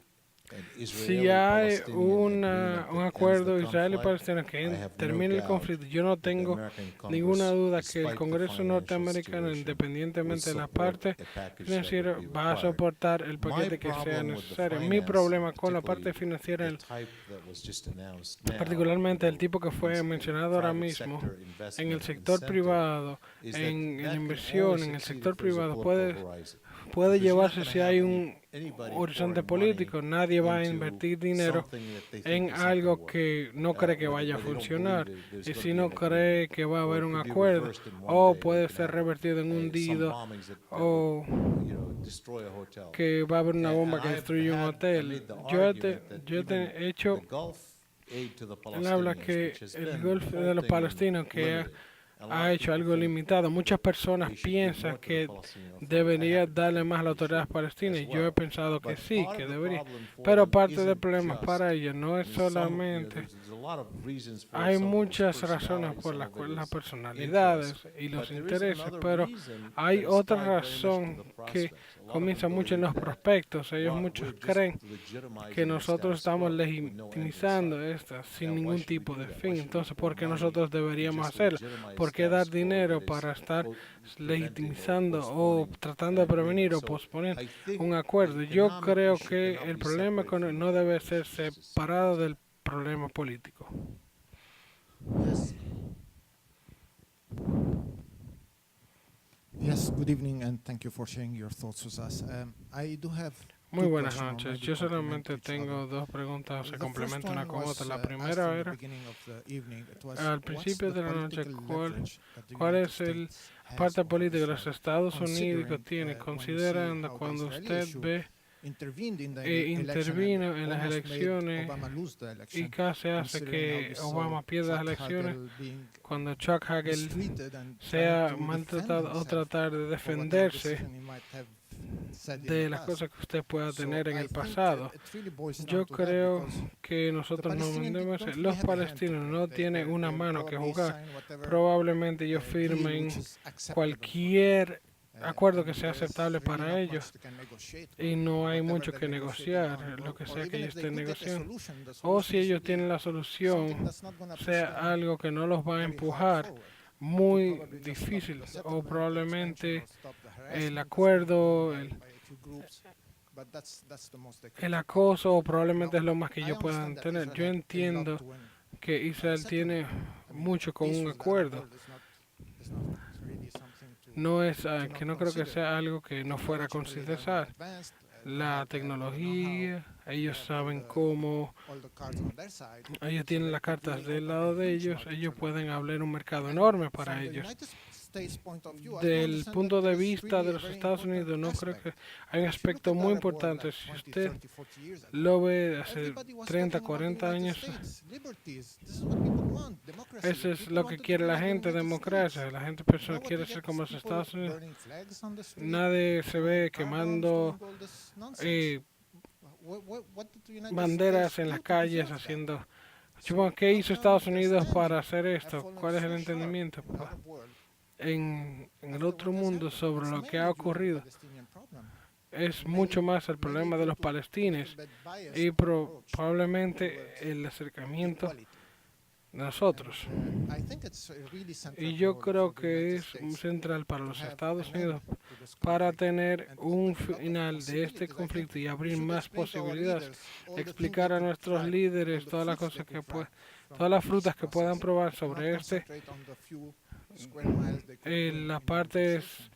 si hay Israeli-Palestinian un agreement that ends acuerdo the israelí-palestino conflict, que I have no termine el doubt conflicto, yo no that the tengo American ninguna Congress, duda que despite el the Congreso financial norteamericano, situation, independientemente de la will support parte a package that financiera, would be va a required. soportar el My paquete que sea problem with the necesario. Mi finance, problema con la parte particularly financiera, the type that was just announced now, particularmente el you know, tipo que fue these mencionado ahora private mismo, sector en el investment sector incentive, privado, is that en that la can inversión, only en el succeed sector if there's a privado, political horizon. puede Because you're not llevarse gonna si have hay un anybody horizonte pouring money político. Nadie va a into invertir dinero something that they think en is not gonna algo work. que no cree que vaya a Where they don't funcionar, believe there's y gonna si be no an cree agreement, que va a or haber it un could be acuerdo, reversed in one o day, puede you can ser have, revertido en un some dido, bombings that o would, you know, destroy a hotel. que va a haber una bomba que And destruye un I hotel. made the Yo he argument that even he hecho the Gulf aid to the él habla Palestinians, que which has el been golfo de los halting palestinos and que limited. A lot ha of hecho people algo think limitado. Muchas personas they should give piensan more to the que Palestinian Authority. I debería happen to darle think más a la they autoridad should palestina, as y yo he well. pensado que But sí, part que of the debería. problem for Pero them parte del isn't problema just, para ellos no es I mean, some, you know, solamente. there's a lot of reasons for Hay it. Some of it is muchas razones personality, por some las of it cuales las is personalidades interest. y los But there is intereses, another pero reason hay that is otra tied very much to razón the que prospects. A lot of comienza them mucho en los believe that prospectos. Ellos we're muchos just creen legitimizing que the nosotros status quo estamos with no end in legitimizando sight. estas sin Now, why ningún should we tipo do de that? Why fin. should we Entonces, pour ¿por qué money nosotros to deberíamos just hacerlo? legitimize ¿Por qué dar status quo dinero that is, para estar preventing legitimizando or o postponing tratando de an agreement? prevenir o So posponer I think un acuerdo? the Yo economic creo issue que cannot el be problema separated from no the debe other ser issues. separado del problema político. Yes. Yes, good evening and thank you for sharing your thoughts with us. I do have Muy two buenas questions, or noches. maybe Yo complement solamente each tengo other. dos preguntas, se The first complementan una one con was, otra. La asked primera in the era, beginning of the evening. It was, al what's principio the de la noche, political leverage that the ¿cuál United es el States has parte over política de los Israel, Estados Unidos que considering, tiene, when you see considerando how the cuando Israeli usted issue ve intervened in the election intervino and en las almost made elecciones Obama lose the y election, casi hace considering how que we saw Obama pierda las Chuck elecciones, Hagel being cuando Chuck Hagel mistreated and sea trying to defend maltratado o himself tratar de for whatever defenderse decision he might have said in de the las past. cosas que usted pueda So tener en I el think pasado. it really boils down Yo to that creo because que nosotros no Palestinians debemos don't ser. really Los have a hand to palestinos play. no tienen una mano que probably jugar. sign whatever, Probablemente ellos deal firmen which is acceptable for cualquier acuerdo que and sea there's aceptable really para not much ellos, they can negotiate y on, no hay whatever mucho they're que negotiating negociar, on, lo que or sea que even ellos if they estén could get a negociando. solution, the O solution si is ellos really tienen la something solución, that's not gonna push sea them algo que no los va a very hard empujar forward. muy Probably just stop difícil, the o settlement, the probablemente expansion, or stop the el harassment acuerdo, by el, a few groups, but that's the most they can el do. acoso, o probablemente Now, es lo más que I ellos puedan understand that tener. Israel Yo had a lot entiendo to win que Israel tiene settlement. I mean, mucho con peace un with the Arab acuerdo. world is not really something to No es not que no creo que consider. sea algo que no fuera a Technologically, they're more considerar. advanced, La they have the know-how, tecnología, ellos they have all saben the- cómo, all the cards on their side, ellos so tienen they las could cartas really del open lado a de huge ellos, market ellos for them. pueden abrir un mercado And enorme para from the ellos. United States point of view, I do Del understand punto that de there is vista really de a los very Estados important Unidos, no creo que aspect. hay un If you look aspecto at the muy Arab world importante. like Si 20, usted 30, 40 years ago, lo ve hace everybody was 30, talking about the 40 United años, States, liberties. This is what people want, democracy. eso es People lo want que to quiere be la like the gente, United democracia. States. La gente Now what quiere you ser get como is los people Estados Unidos. burning flags on the street, Nadie se ve car bombs, quemando doing all this nonsense. What did the United banderas States en do las to calles deserve that? haciendo. So Supongo, ¿qué how hizo come Estados the Unidos standing para hacer have esto? fallen ¿Cuál es so el short entendimiento in the Arab world en el after otro what has mundo happened? sobre It's lo que mainly ha due to the ocurrido? Palestinian problem. Es mucho más el problema de los palestinos y probablemente el acercamiento de nosotros. Y yo creo que es central para los Estados Unidos para tener un final de este conflicto y abrir más posibilidades, explicar a nuestros líderes todas las cosas que todas las frutas que puedan probar sobre las partes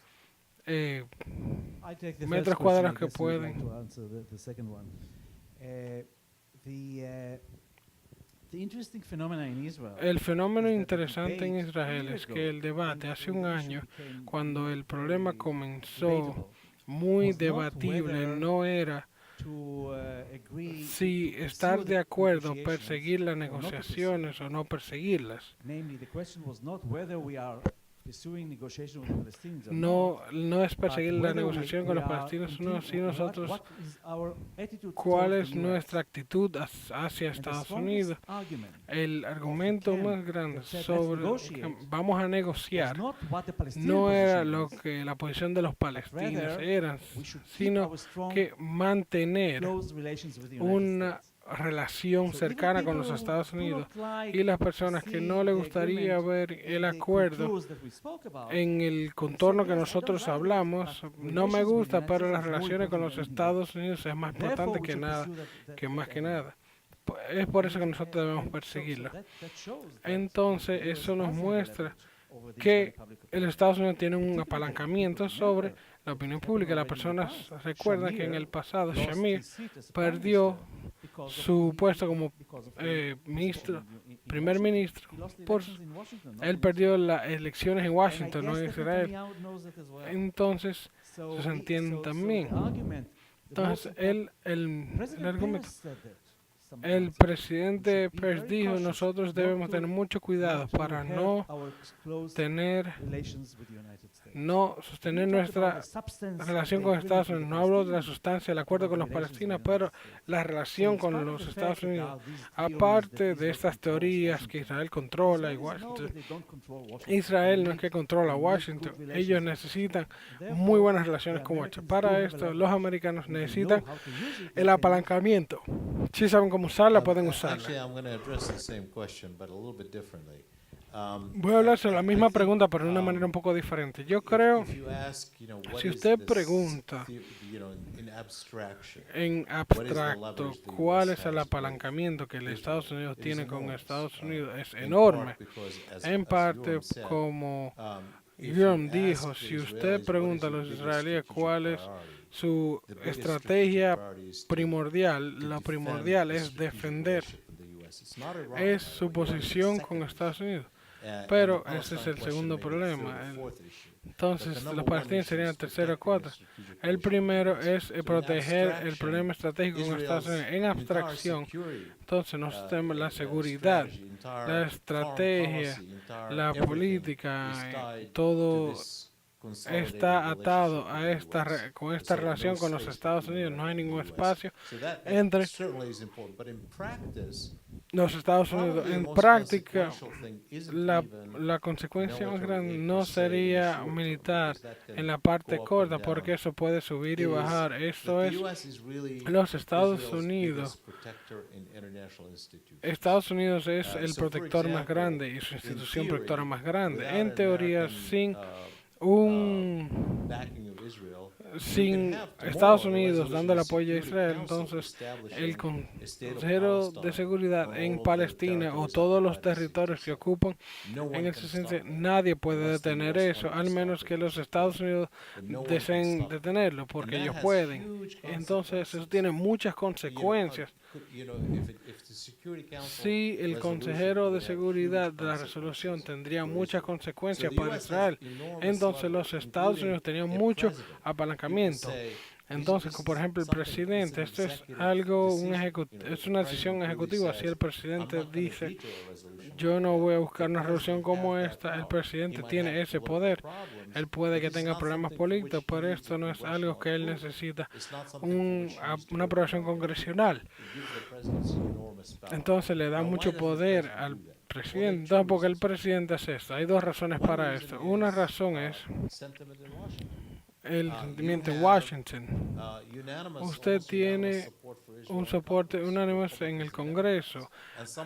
I take the metros first question, cuadrados I que guess you would like pueden. to answer the second one. The interesting phenomena in Israel El fenómeno is that the interesante en debate Israel years es ago, que el debate when hace the un issue año, became cuando el very problema comenzó debatable, muy debatible no era si estar de acuerdo, perseguir las negociaciones o no perseguirlas. No es perseguir la negociación con los palestinos, no, sino nosotros cuál es nuestra actitud hacia Estados Unidos. El argumento más grande sobre que vamos a negociar no era lo que la posición de los palestinos era, sino que mantener una relación cercana con los Estados Unidos, y las personas que no les gustaría ver el acuerdo en el contorno que nosotros hablamos, no me gusta, pero las relaciones con los Estados Unidos es más importante más que nada. Es por eso que nosotros debemos perseguirlo. Entonces, eso nos muestra que el Estados Unidos tiene un apalancamiento sobre la opinión pública. Las personas recuerdan que en el pasado Shamir perdió su puesto como primer ministro. Él perdió las elecciones en Washington, no en Israel. Entonces, se entiende también. Entonces, el argumento. El presidente Peres dijo, nosotros debemos tener mucho cuidado para no sostener nuestra relación con Estados Unidos. No hablo de la sustancia del acuerdo con los palestinos, pero la relación con los Estados Unidos. Aparte de estas teorías que Israel controla y Washington, Israel no es que controla Washington. Ellos necesitan muy buenas relaciones con Washington. Para esto, los americanos necesitan el apalancamiento. Si saben cómo usarla, pueden usarla. Voy a hablar sobre la misma pregunta, pero de una manera un poco diferente. Yo creo, si usted pregunta en abstracto cuál es el apalancamiento que los Estados Unidos tiene con Estados Unidos, es enorme. En parte, como Guillaume dijo, si usted pregunta a los israelíes cuál es su estrategia primordial, la primordial es defender, es su posición con Estados Unidos. Pero ese es el segundo problema. Entonces, los palestinos serían el tercero o cuarto. El primero es proteger el problema estratégico con Estados Unidos en abstracción. Entonces, nosotros tenemos la seguridad, la estrategia, la política, todo está atado a con esta relación con los Estados Unidos. No hay ningún espacio entre los Estados Unidos. En práctica, la consecuencia más grande no sería militar en la parte corta, porque eso puede subir y bajar. Esto es los Estados Unidos. Estados Unidos es el protector más grande y su institución protectora más grande. En teoría, sin Estados Unidos dando el apoyo a Israel, entonces el Consejo de Seguridad en Palestina o todos los territorios que ocupan en el 60, nadie puede detener eso, al menos que los Estados Unidos deseen detenerlo, porque ellos pueden. Entonces eso tiene muchas consecuencias. Si el consejero de seguridad de la resolución tendría muchas consecuencias para Israel, entonces los Estados Unidos tenían mucho apalancamiento. Entonces, por ejemplo, el presidente, esto es es una decisión ejecutiva. Si el presidente dice, yo no voy a buscar una resolución como esta, el presidente tiene ese poder. Él puede que tenga problemas políticos, pero esto no es algo que él necesita, una aprobación congresional. Entonces le da mucho poder al presidente. Entonces, ¿por qué el presidente hace esto? Hay dos razones para esto. Una razón es el sentimiento en Washington. Usted tiene un soporte unánime en el Congreso,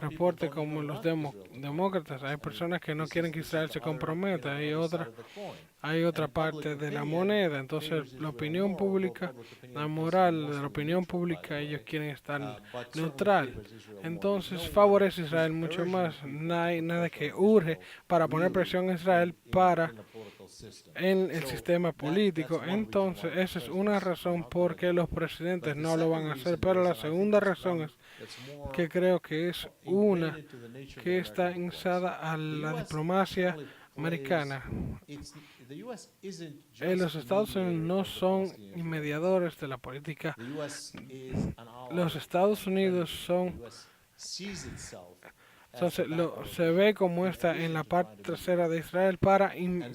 reporte como los demócratas. Hay personas que no quieren que Israel se comprometa. Hay otra parte de la moneda. Entonces, la opinión pública, la moral de la opinión pública, ellos quieren estar neutral. Entonces, favorece a Israel mucho más. No hay nada que urge para poner presión a Israel en el sistema político. Entonces, esa es una razón por qué los presidentes no lo van a hacer. Pero la segunda razón es que creo que es una que está insada a la diplomacia americana. the US isn't just los a Estados Unidos mediator no of the son Palestinian mediadores de la política. The US is an ally Los Estados and Unidos friend. son, The US sees itself as entonces, the backer of se ve como in está en addition la to parte trying to trasera de mediate. Israel And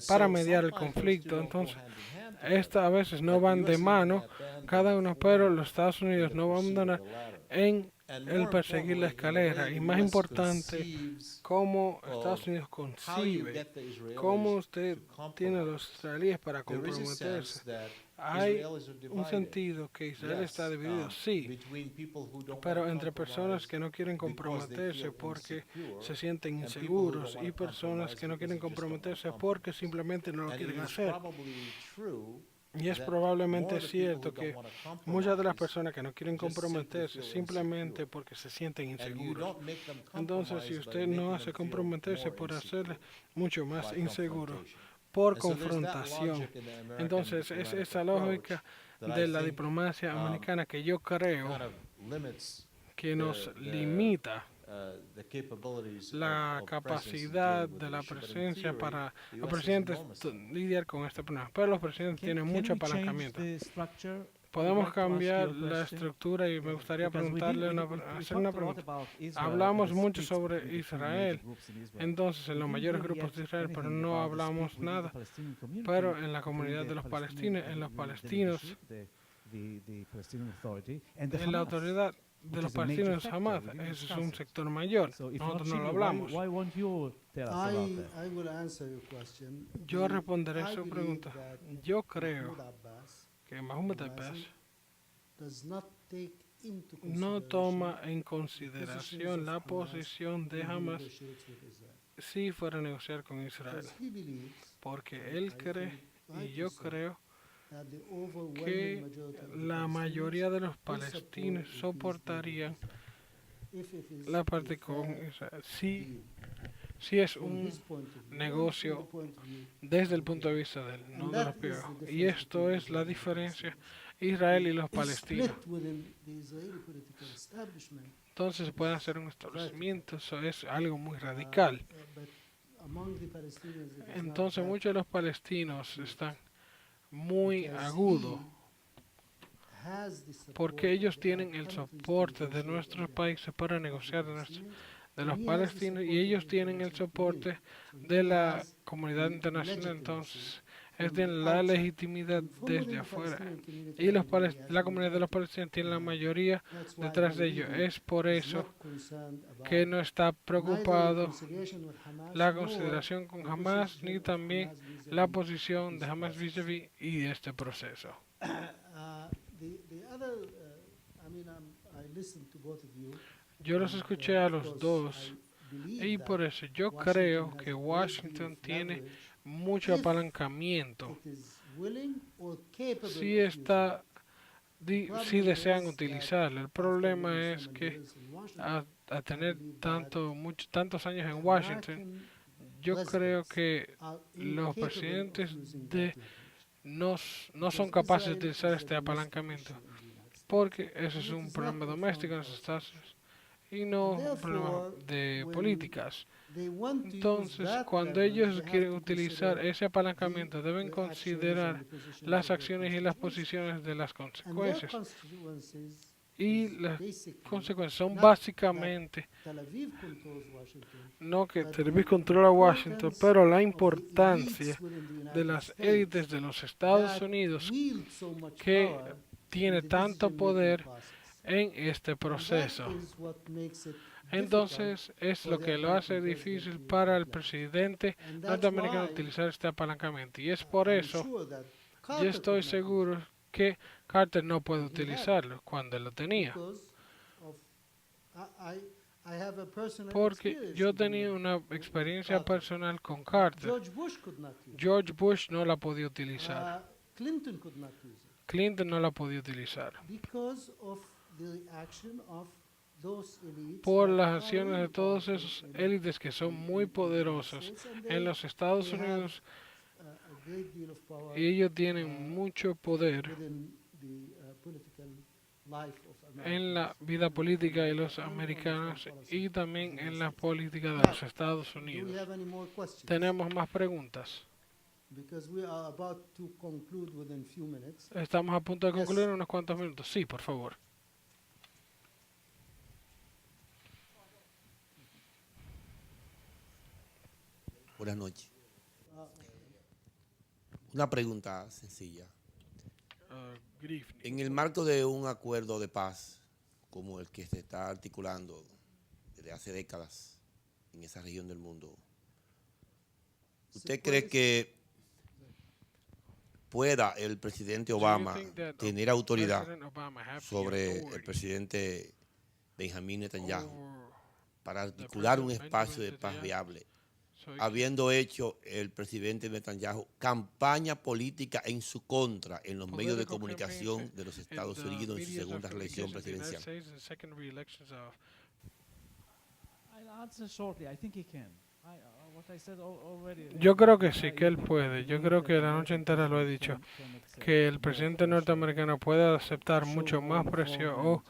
para so mediar el sometimes those two conflicto. don't go Entonces, hand in hand together. estas a veces no But the van US de isn't mano gonna abandon cada the uno, pero former los Estados in Unidos the no pursuit of abandonan the latter. en And el more perseguir la importantly, in the escalera. way Y the más US importante, conceives cómo of Estados Unidos how you concibe, get the Israelis cómo usted to tiene a los compromise. israelíes para There is a comprometerse. sense that Hay Israelis are un divided. sentido que Israel Yes, está dividido, sí, between people who don't pero want entre personas compromise que no quieren because they comprometerse feel porque insecure, se sienten and people who inseguros don't y wanna personas que no compromise quieren because they just don't wanna comprometerse compromise. porque simplemente no lo And quieren it is hacer. probably true Y es that probablemente more the people cierto who que don't wanna muchas de las compromise personas que no quieren just simply comprometerse feel simplemente insecure. porque se sienten And you inseguros. don't make them Entonces, si compromise by usted no making hace them feel comprometerse more por insecure hacerle mucho más by inseguro confrontation. por And so there's that confrontación. logic in the American Entonces, es diplomatic esa approach lógica that de I la think diplomacia americana que yo creo kind of limits que nos the limita the capabilities la of presidents in capacidad dealing with de the la issue. But in presencia theory, para the los US has presidentes enormous leverage. lidiar con este problema. Pero los presidentes tienen mucho we change apalancamiento. the structure? I would Podemos like to ask you cambiar a la question. estructura y me gustaría Because we preguntarle talked hacer a una lot pregunta. about Israel Hablamos and the mucho splits sobre between the two Israel, major groups in Israel. entonces en We los didn't mayores hear grupos yet de Israel, pero anything no about the split hablamos within nada. the Palestinian community Pero en la between comunidad the de los Palestinian, palestinos, en los the palestinos, leadership, the Palestinian Authority, and the en la Hamas, autoridad de which los is a major palestinos factor. jamás, We didn't ese es discuss un it. sector mayor. So if Nosotros not no lo Jimmy, hablamos. why won't you tell us about that? I will answer your question. Yo responderé I su believe pregunta. that Yo creo Mahmoud Abbas que Mahmoud Abbas does not take into no consideration toma en the consideración la posición de when he Hamas negotiates with Israel. si fuera a negociar con Israel. Because he believes, Porque él cree, y yo creo, that the overwhelming que majority of the la mayoría de los palestinos Palestinians soportarían if it is la a parte con fair Israel. deal. Si es From un his point of view, negocio from the point of view desde el punto de vista de él, no And de los that is privados. the Y difference esto between es la Israel and diferencia Palestine. Israel y los is palestinos. split within the Israeli political establishment. Entonces se puede hacer un establecimiento, eso es algo muy radical. But among the Palestinians, it is not Entonces that, muchos de los palestinos están muy because agudos he has the support porque ellos of tienen our el countries to soporte de negotiate on nuestros behalf países para of the negociar de Palestinians. los And he has the palestinos y support of ellos the tienen el international soporte community. So de he la has comunidad the internacional. legitimacy Entonces from es de the la outside. legitimidad And from within desde the afuera. Palestinian community, Y los I believe he has la comunidad de los majority. palestinos tiene la mayoría That's why detrás I de ellos. believe Es por he's eso not concerned about que no está neither the preocupado reconciliation with Hamas la nor consideración con the Hamas position ni of también Hamas vis-a-vis la posición de this Hamas process. vis-a-vis y este proceso. The other, I mean, I listened to both of you. Yo los and, escuché a of los course, dos I believe y that por eso yo Washington creo has que a great deal Washington of tiene leverage mucho if apalancamiento it is willing or capable si of está using it. si The desean problem is utilizarlo. El that problema after es so many que years in Washington, a tener believe tantos años en Washington, American yo creo presidents que are los incapable of presidentes using de that leverage. no son Because capaces de Israel utilizar is a este domestic apalancamiento issue in the United States. porque eso es And it un is problema not a doméstico en foreign los Estados policy. Unidos y no un problema Therefore, de when políticas. They want to use Entonces, that cuando leverage, ellos they have quieren to utilizar consider ese apalancamiento, deben the actions considerar and the positions las of their acciones y las constituencies. posiciones de las And their consecuencias. constituencies Y is las basically consecuencias son not básicamente that Tel Aviv controls Washington, no que but Tel the Aviv controla Washington, importance pero la of the importancia elites within the de United las States élites de los Estados that Unidos wield so much que power tiene in the tanto decision-making poder process. en este And proceso. that is what makes it Entonces es for lo the que lo American hace president difícil to para el apply. presidente And that's norteamericano why utilizar este apalancamiento. Y es por I'm eso, sure that yo Carter estoy could not use seguro que Carter no puede He had. utilizarlo cuando él lo tenía. because of I have a personal Porque experience yo with tenía una experiencia Carter. personal con Carter. George Bush could not use it. George Bush no la podía utilizar. Clinton could not use it Clinton no la podía utilizar. because of the action of those elites Por that las are acciones really de todos powerful esos in- élites que son muy in the United poderosos States, and en los Estados they have, Unidos a great deal of power y ellos tienen mucho poder within the political life of en la Americans. vida política de los And on the americanos foreign policy y también of the en la United States. política de los Estados Do we Unidos. have any more questions? Tenemos más preguntas. because we are about to conclude within few minutes. Estamos a punto de Yes. concluir en unos cuantos minutos. Sí, por favor. Buenas noches. Una pregunta sencilla. Good evening. En el marco de un acuerdo de paz como el que se está articulando desde hace décadas en esa región del mundo, ¿usted cree que pueda el presidente Obama tener autoridad sobre el presidente Benjamín Netanyahu para articular un espacio de paz viable, habiendo hecho el presidente Netanyahu campaña política en su contra en los medios de comunicación de los Estados Unidos en su segunda reelección presidencial? I'll answer shortly. I think he can. What I said already. Yo creo que sí, que él puede. Yo creo que la noche entera lo he dicho, que el presidente norteamericano puede aceptar mucho más presión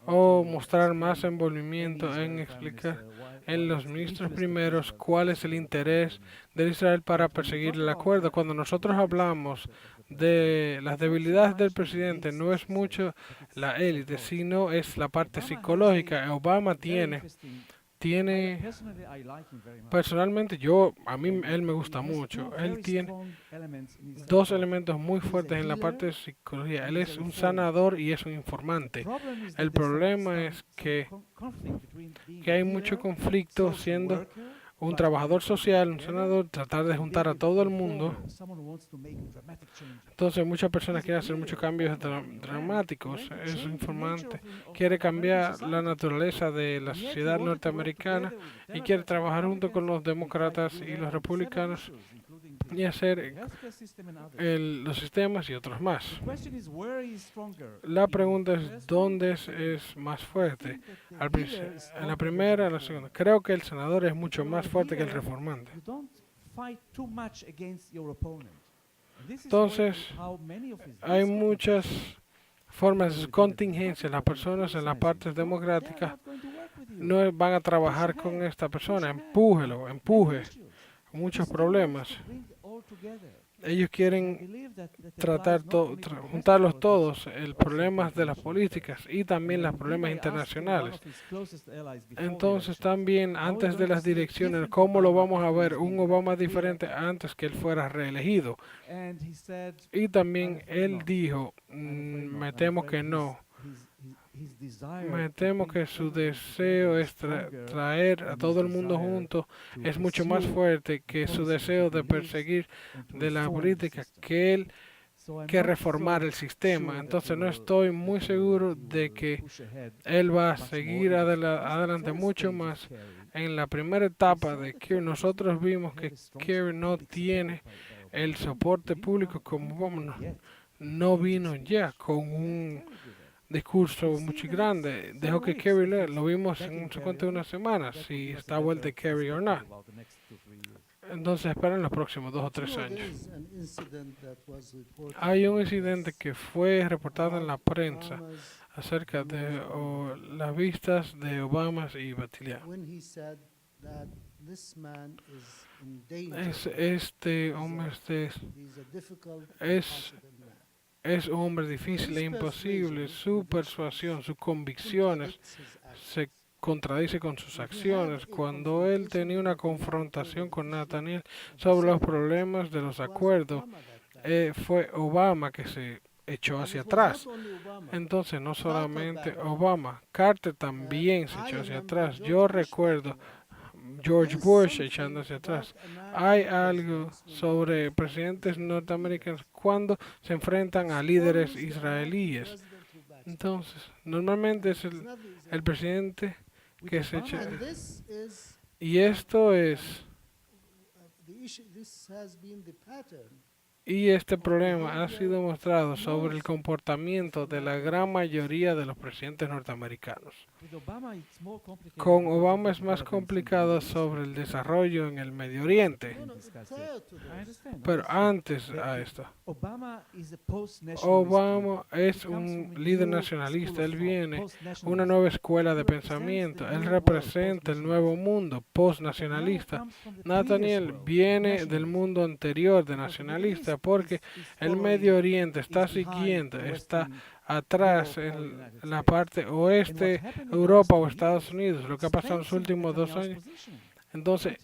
o mostrar más envolvimiento en explicar en los ministros primeros cuál es el interés de Israel para perseguir el acuerdo. Cuando nosotros hablamos de las debilidades del presidente, no es mucho la élite, sino es la parte psicológica. Obama tiene personalmente, él me gusta mucho. Él tiene dos elementos muy fuertes en la parte de psicología. Él es un sanador y es un informante. El problema es que hay mucho conflicto siendo un trabajador social, un senador, tratar de juntar a todo el mundo. Entonces muchas personas quieren hacer muchos cambios dramáticos. Es un informante, quiere cambiar la naturaleza de la sociedad norteamericana y quiere trabajar junto con los demócratas y los republicanos y hacer los sistemas y otros más. La pregunta es dónde es más fuerte. En la primera, en la segunda. Creo que el senador es mucho más fuerte que el reformante. Entonces, hay muchas formas de contingencia. Las personas en las partes democráticas no van a trabajar con esta persona. Empuje. Muchos problemas. Ellos quieren juntarlos todos, el problema de las políticas y también los problemas internacionales. Entonces también antes de las direcciones, ¿cómo lo vamos a ver? Un Obama diferente antes que él fuera reelegido. Y también él dijo, me temo que no. Me temo que su deseo es traer a todo el mundo junto es mucho más fuerte que su deseo de perseguir de la política que reformar el sistema. Entonces no estoy muy seguro de que él va a seguir adelante mucho más. En la primera etapa de Kerry nosotros vimos que Kerry no tiene el soporte público como Obama. No vino ya con un discurso muy grande. Dejó que Kerry lo vimos en unas semanas, si está vuelta Kerry o no. Entonces esperen los próximos 2 o 3 años. Hay un incidente que fue reportado en la prensa acerca de las vistas de Obama y Batilia. Este hombre es un hombre difícil e imposible. Su persuasión, sus convicciones se contradice con sus acciones. Cuando él tenía una confrontación con Nathaniel sobre los problemas de los acuerdos, fue Obama que se echó hacia atrás. Entonces, no solamente Obama, Carter también se echó hacia atrás. Yo recuerdo George Bush echando hacia atrás. Hay algo sobre presidentes norteamericanos cuando se enfrentan a líderes israelíes. Entonces, normalmente es el presidente que se echa. Y esto es Y este problema ha sido mostrado sobre el comportamiento de la gran mayoría de los presidentes norteamericanos. Con Obama es más complicado sobre el desarrollo en el Medio Oriente. Pero antes a esto, Obama es un líder nacionalista. Él viene una nueva escuela de pensamiento. Él representa el nuevo mundo post-nacionalista. Nathaniel viene del mundo anterior de nacionalista porque el Medio Oriente está siguiendo, está atrás en la parte oeste, Europa o Estados Unidos, lo que ha pasado en los últimos 2 años. Entonces,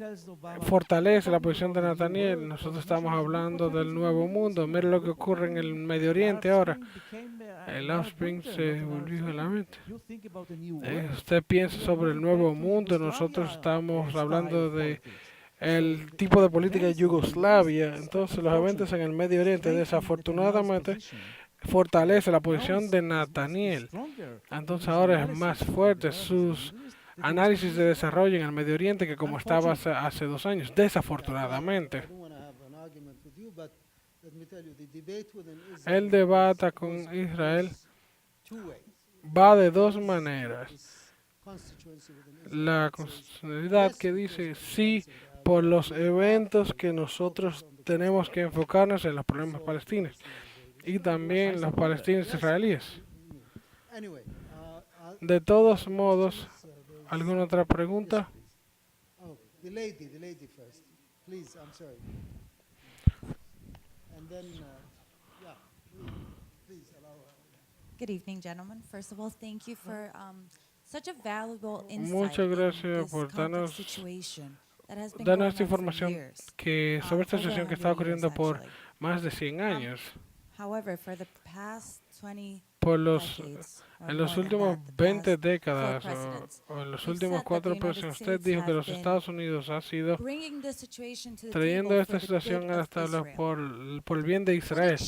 fortalece la posición de Nathaniel. Nosotros estamos hablando del nuevo mundo. Mira lo que ocurre en el Medio Oriente ahora. El Offspring se volvió a la mente. Usted piensa sobre el nuevo mundo. Nosotros estamos hablando de el tipo de política de Yugoslavia. Entonces, los eventos en el Medio Oriente, desafortunadamente, fortalece la posición de Nathaniel. Entonces ahora es más fuerte sus análisis de desarrollo en el Medio Oriente que como estaba hace 2 años, desafortunadamente. El debate con Israel va de 2 maneras. La constitucionalidad que dice sí por los eventos que nosotros tenemos que enfocarnos en los problemas palestinos. Y también los palestinos israelíes. De todos modos, ¿alguna otra pregunta? The lady first. Please, I'm sorry. And then, yeah, please allow her. Good evening, gentlemen. First of all, thank you for such a valuable insight Muchas gracias por darnos esta información que sobre esta situación que está ocurriendo por más de 100 años. En los últimos 20 décadas o en los últimos 4 presidentes, usted dijo que los Estados Unidos ha sido trayendo esta situación a las tablas por el bien de Israel.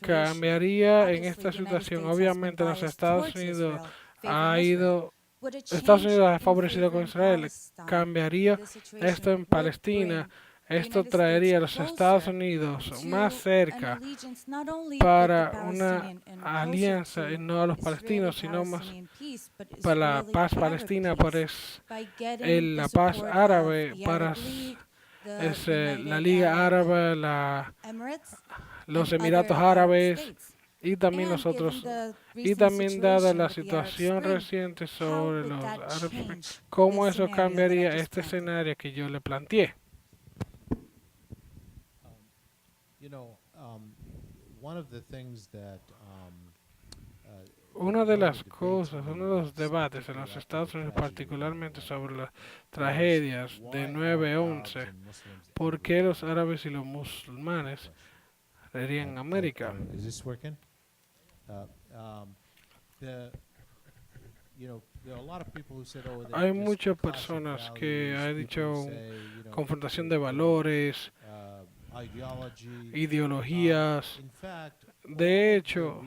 Cambiaría en esta situación. Obviamente los Estados Unidos ha favorecido con Israel. Cambiaría esto en Palestina. Esto traería a los Estados Unidos más cerca para una alianza, y no a los palestinos, sino más para la paz palestina, para la paz árabe, para la Liga Árabe, los Emiratos Árabes y también nosotros. Y también dada la situación reciente sobre los árabes, ¿cómo eso cambiaría este escenario que yo le planteé? Una de las cosas, uno de los debates en los Estados Unidos, particularmente sobre las tragedias de 9/11, ¿por qué los árabes y los musulmanes reirían América? Hay muchas personas que han dicho confrontación de valores, ideologías. De hecho,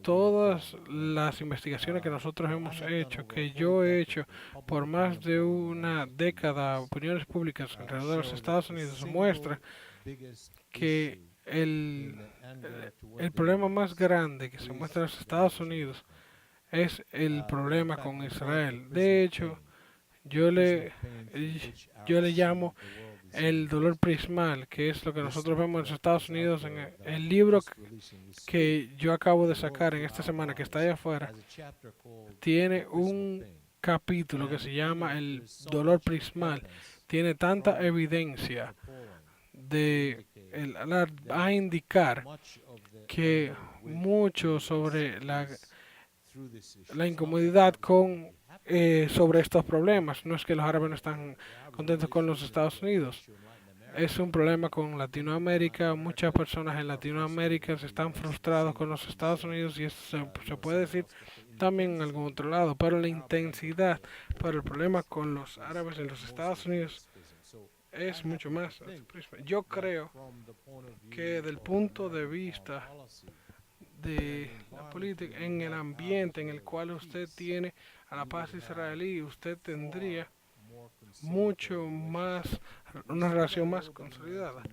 todas las investigaciones que nosotros hemos hecho, que yo he hecho por más de una década, opiniones públicas alrededor de los Estados Unidos, muestran que el problema más grande que se muestra en los Estados Unidos es el problema con Israel. De hecho, yo le llamo el dolor prismal, que es lo que nosotros vemos en los Estados Unidos. En el libro que yo acabo de sacar en esta semana, que está allá afuera, tiene un capítulo que se llama el dolor prismal. Tiene tanta evidencia a indicar que mucho sobre la incomodidad sobre estos problemas. No es que los árabes no están contentos con los Estados Unidos. Es un problema con Latinoamérica. Muchas personas en Latinoamérica están frustrados con los Estados Unidos y eso se puede decir también en algún otro lado. Pero la intensidad para el problema con los árabes en los Estados Unidos es mucho más. Yo creo que del punto de vista de la política, en el ambiente en el cual usted tiene a la paz israelí, usted tendría mucho más, una relación más consolidada.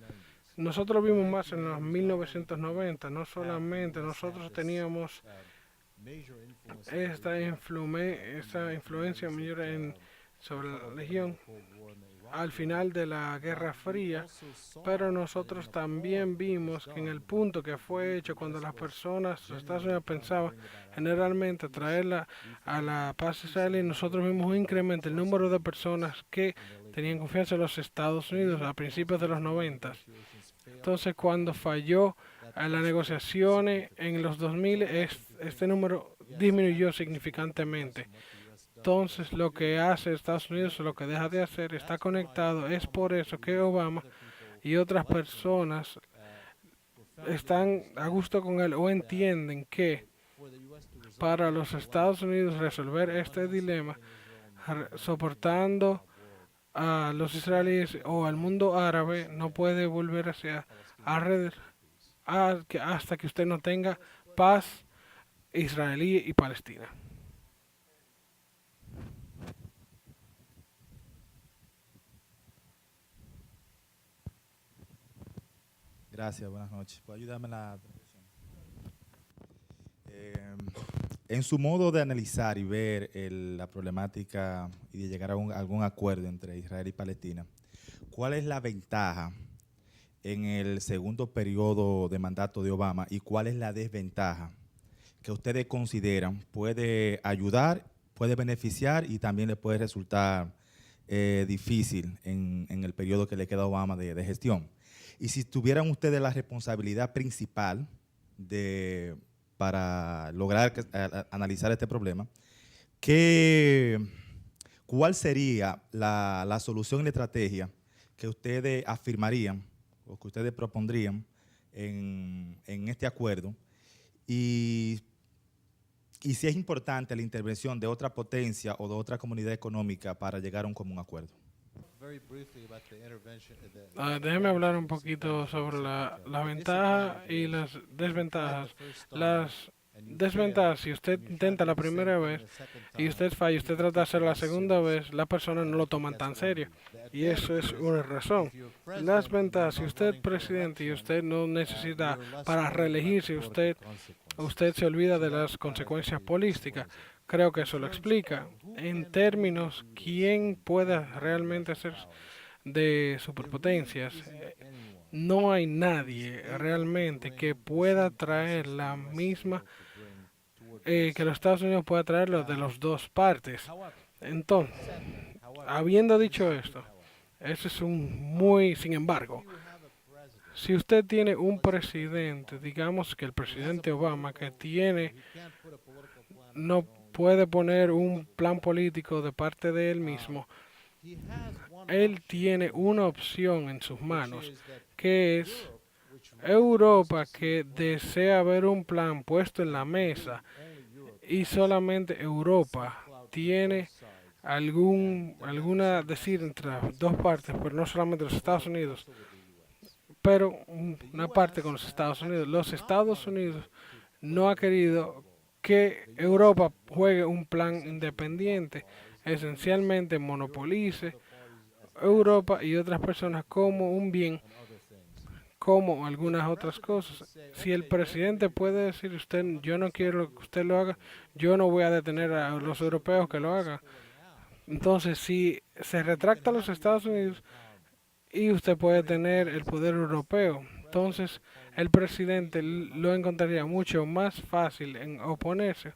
nosotros vimos más en los 1990, no solamente nosotros teníamos esta influencia mayor sobre la región al final de la Guerra Fría, pero nosotros también vimos que en el punto que fue hecho cuando las personas, los Estados Unidos pensaban generalmente traerla a la paz israelí, nosotros vimos un incremento en el número de personas que tenían confianza en los Estados Unidos a principios de los 90. Entonces, cuando falló a las negociaciones en los 2000, este número disminuyó significantemente. Entonces, lo que hace Estados Unidos o lo que deja de hacer está conectado. Es por eso que Obama y otras personas están a gusto con él o entienden que para los Estados Unidos resolver este dilema, soportando a los israelíes o al mundo árabe, no puede volver hacia hasta que usted no tenga paz israelí y Palestina. Gracias, buenas noches. ¿Puede ayudarme en la traducción? En su modo de analizar y ver la problemática y de llegar a algún acuerdo entre Israel y Palestina, ¿cuál es la ventaja en el segundo periodo de mandato de Obama y cuál es la desventaja que ustedes consideran puede ayudar, puede beneficiar y también le puede resultar difícil en el periodo que le queda a Obama de gestión? Y si tuvieran ustedes la responsabilidad principal para lograr analizar este problema, ¿cuál sería la solución y la estrategia que ustedes afirmarían o que ustedes propondrían en este acuerdo? Y si es importante la intervención de otra potencia o de otra comunidad económica para llegar a un común acuerdo. Déjeme hablar un poquito sobre la ventaja y las desventajas. Las desventajas, si usted intenta la primera vez y usted falla, usted trata de hacer la segunda vez, la persona no lo toman tan serio. Y eso es una razón. Las ventajas, si usted es presidente y usted no necesita para reelegirse, usted se olvida de las consecuencias políticas. Creo que eso lo explica. En términos, ¿quién puede realmente ser de superpotencias? No hay nadie realmente que pueda traer la misma, que los Estados Unidos pueda traerlo de las dos partes. Entonces, habiendo dicho esto, eso es sin embargo, si usted tiene un presidente, digamos que el presidente Obama, que no puede poner un plan político de parte de él mismo, él tiene una opción en sus manos, que es Europa, que desea ver un plan puesto en la mesa, y solamente Europa tiene alguna decir entre las dos partes, pero no solamente los Estados Unidos, pero una parte con los Estados Unidos. Los Estados Unidos no ha querido que Europa juegue un plan independiente, esencialmente monopolice Europa y otras personas como un bien, como algunas otras cosas. Si el presidente puede decir, yo no quiero que usted lo haga, yo no voy a detener a los europeos que lo hagan. Entonces, si se retracta a los Estados Unidos y usted puede tener el poder europeo, entonces el presidente lo encontraría mucho más fácil en oponerse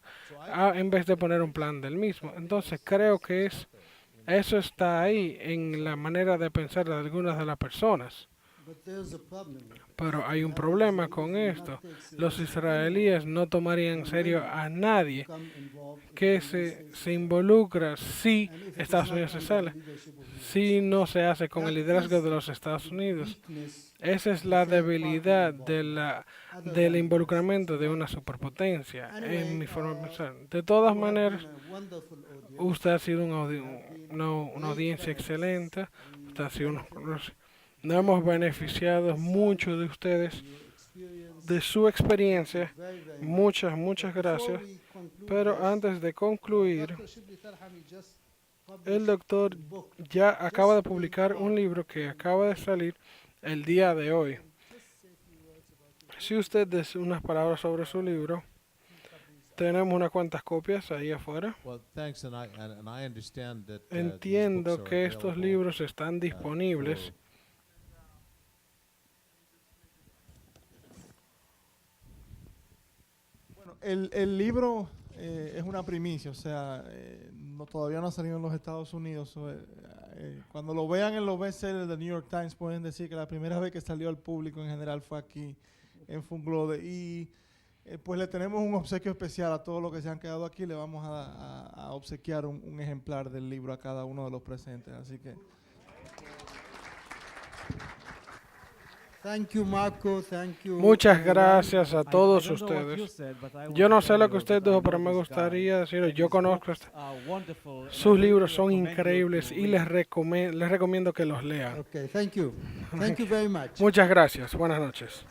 en vez de poner un plan del mismo. Entonces creo que eso está ahí en la manera de pensar de algunas de las personas. Pero hay un problema con esto. Los israelíes no tomarían en serio a nadie que se involucra si Estados Unidos se sale, si no se hace con el liderazgo de los Estados Unidos. Esa es la debilidad del involucramiento de una superpotencia, en mi forma de pensar. De todas maneras, usted ha sido una audiencia excelente, usted ha sido nos hemos beneficiado mucho de ustedes, de su experiencia. Muchas gracias. Pero antes de concluir, el doctor ya acaba de publicar un libro que acaba de salir el día de hoy. Si usted dice unas palabras sobre su libro, tenemos unas cuantas copias ahí afuera. Entiendo que estos libros están disponibles. Bueno, el libro es una primicia, o sea, todavía no ha salido en los Estados Unidos. Cuando lo vean en los bestsellers de New York Times pueden decir que la primera vez que salió al público en general fue aquí en Funglode. Y pues le tenemos un obsequio especial a todos los que se han quedado aquí. Le vamos a obsequiar un ejemplar del libro a cada uno de los presentes. Así que... Thank you, Marco. Thank you. Muchas gracias a todos ustedes. Yo no sé lo que usted dijo, pero me gustaría decir, yo conozco sus libros, son increíbles y les recomiendo que los lean. Okay, thank you. Thank you very much. Muchas gracias. Buenas noches.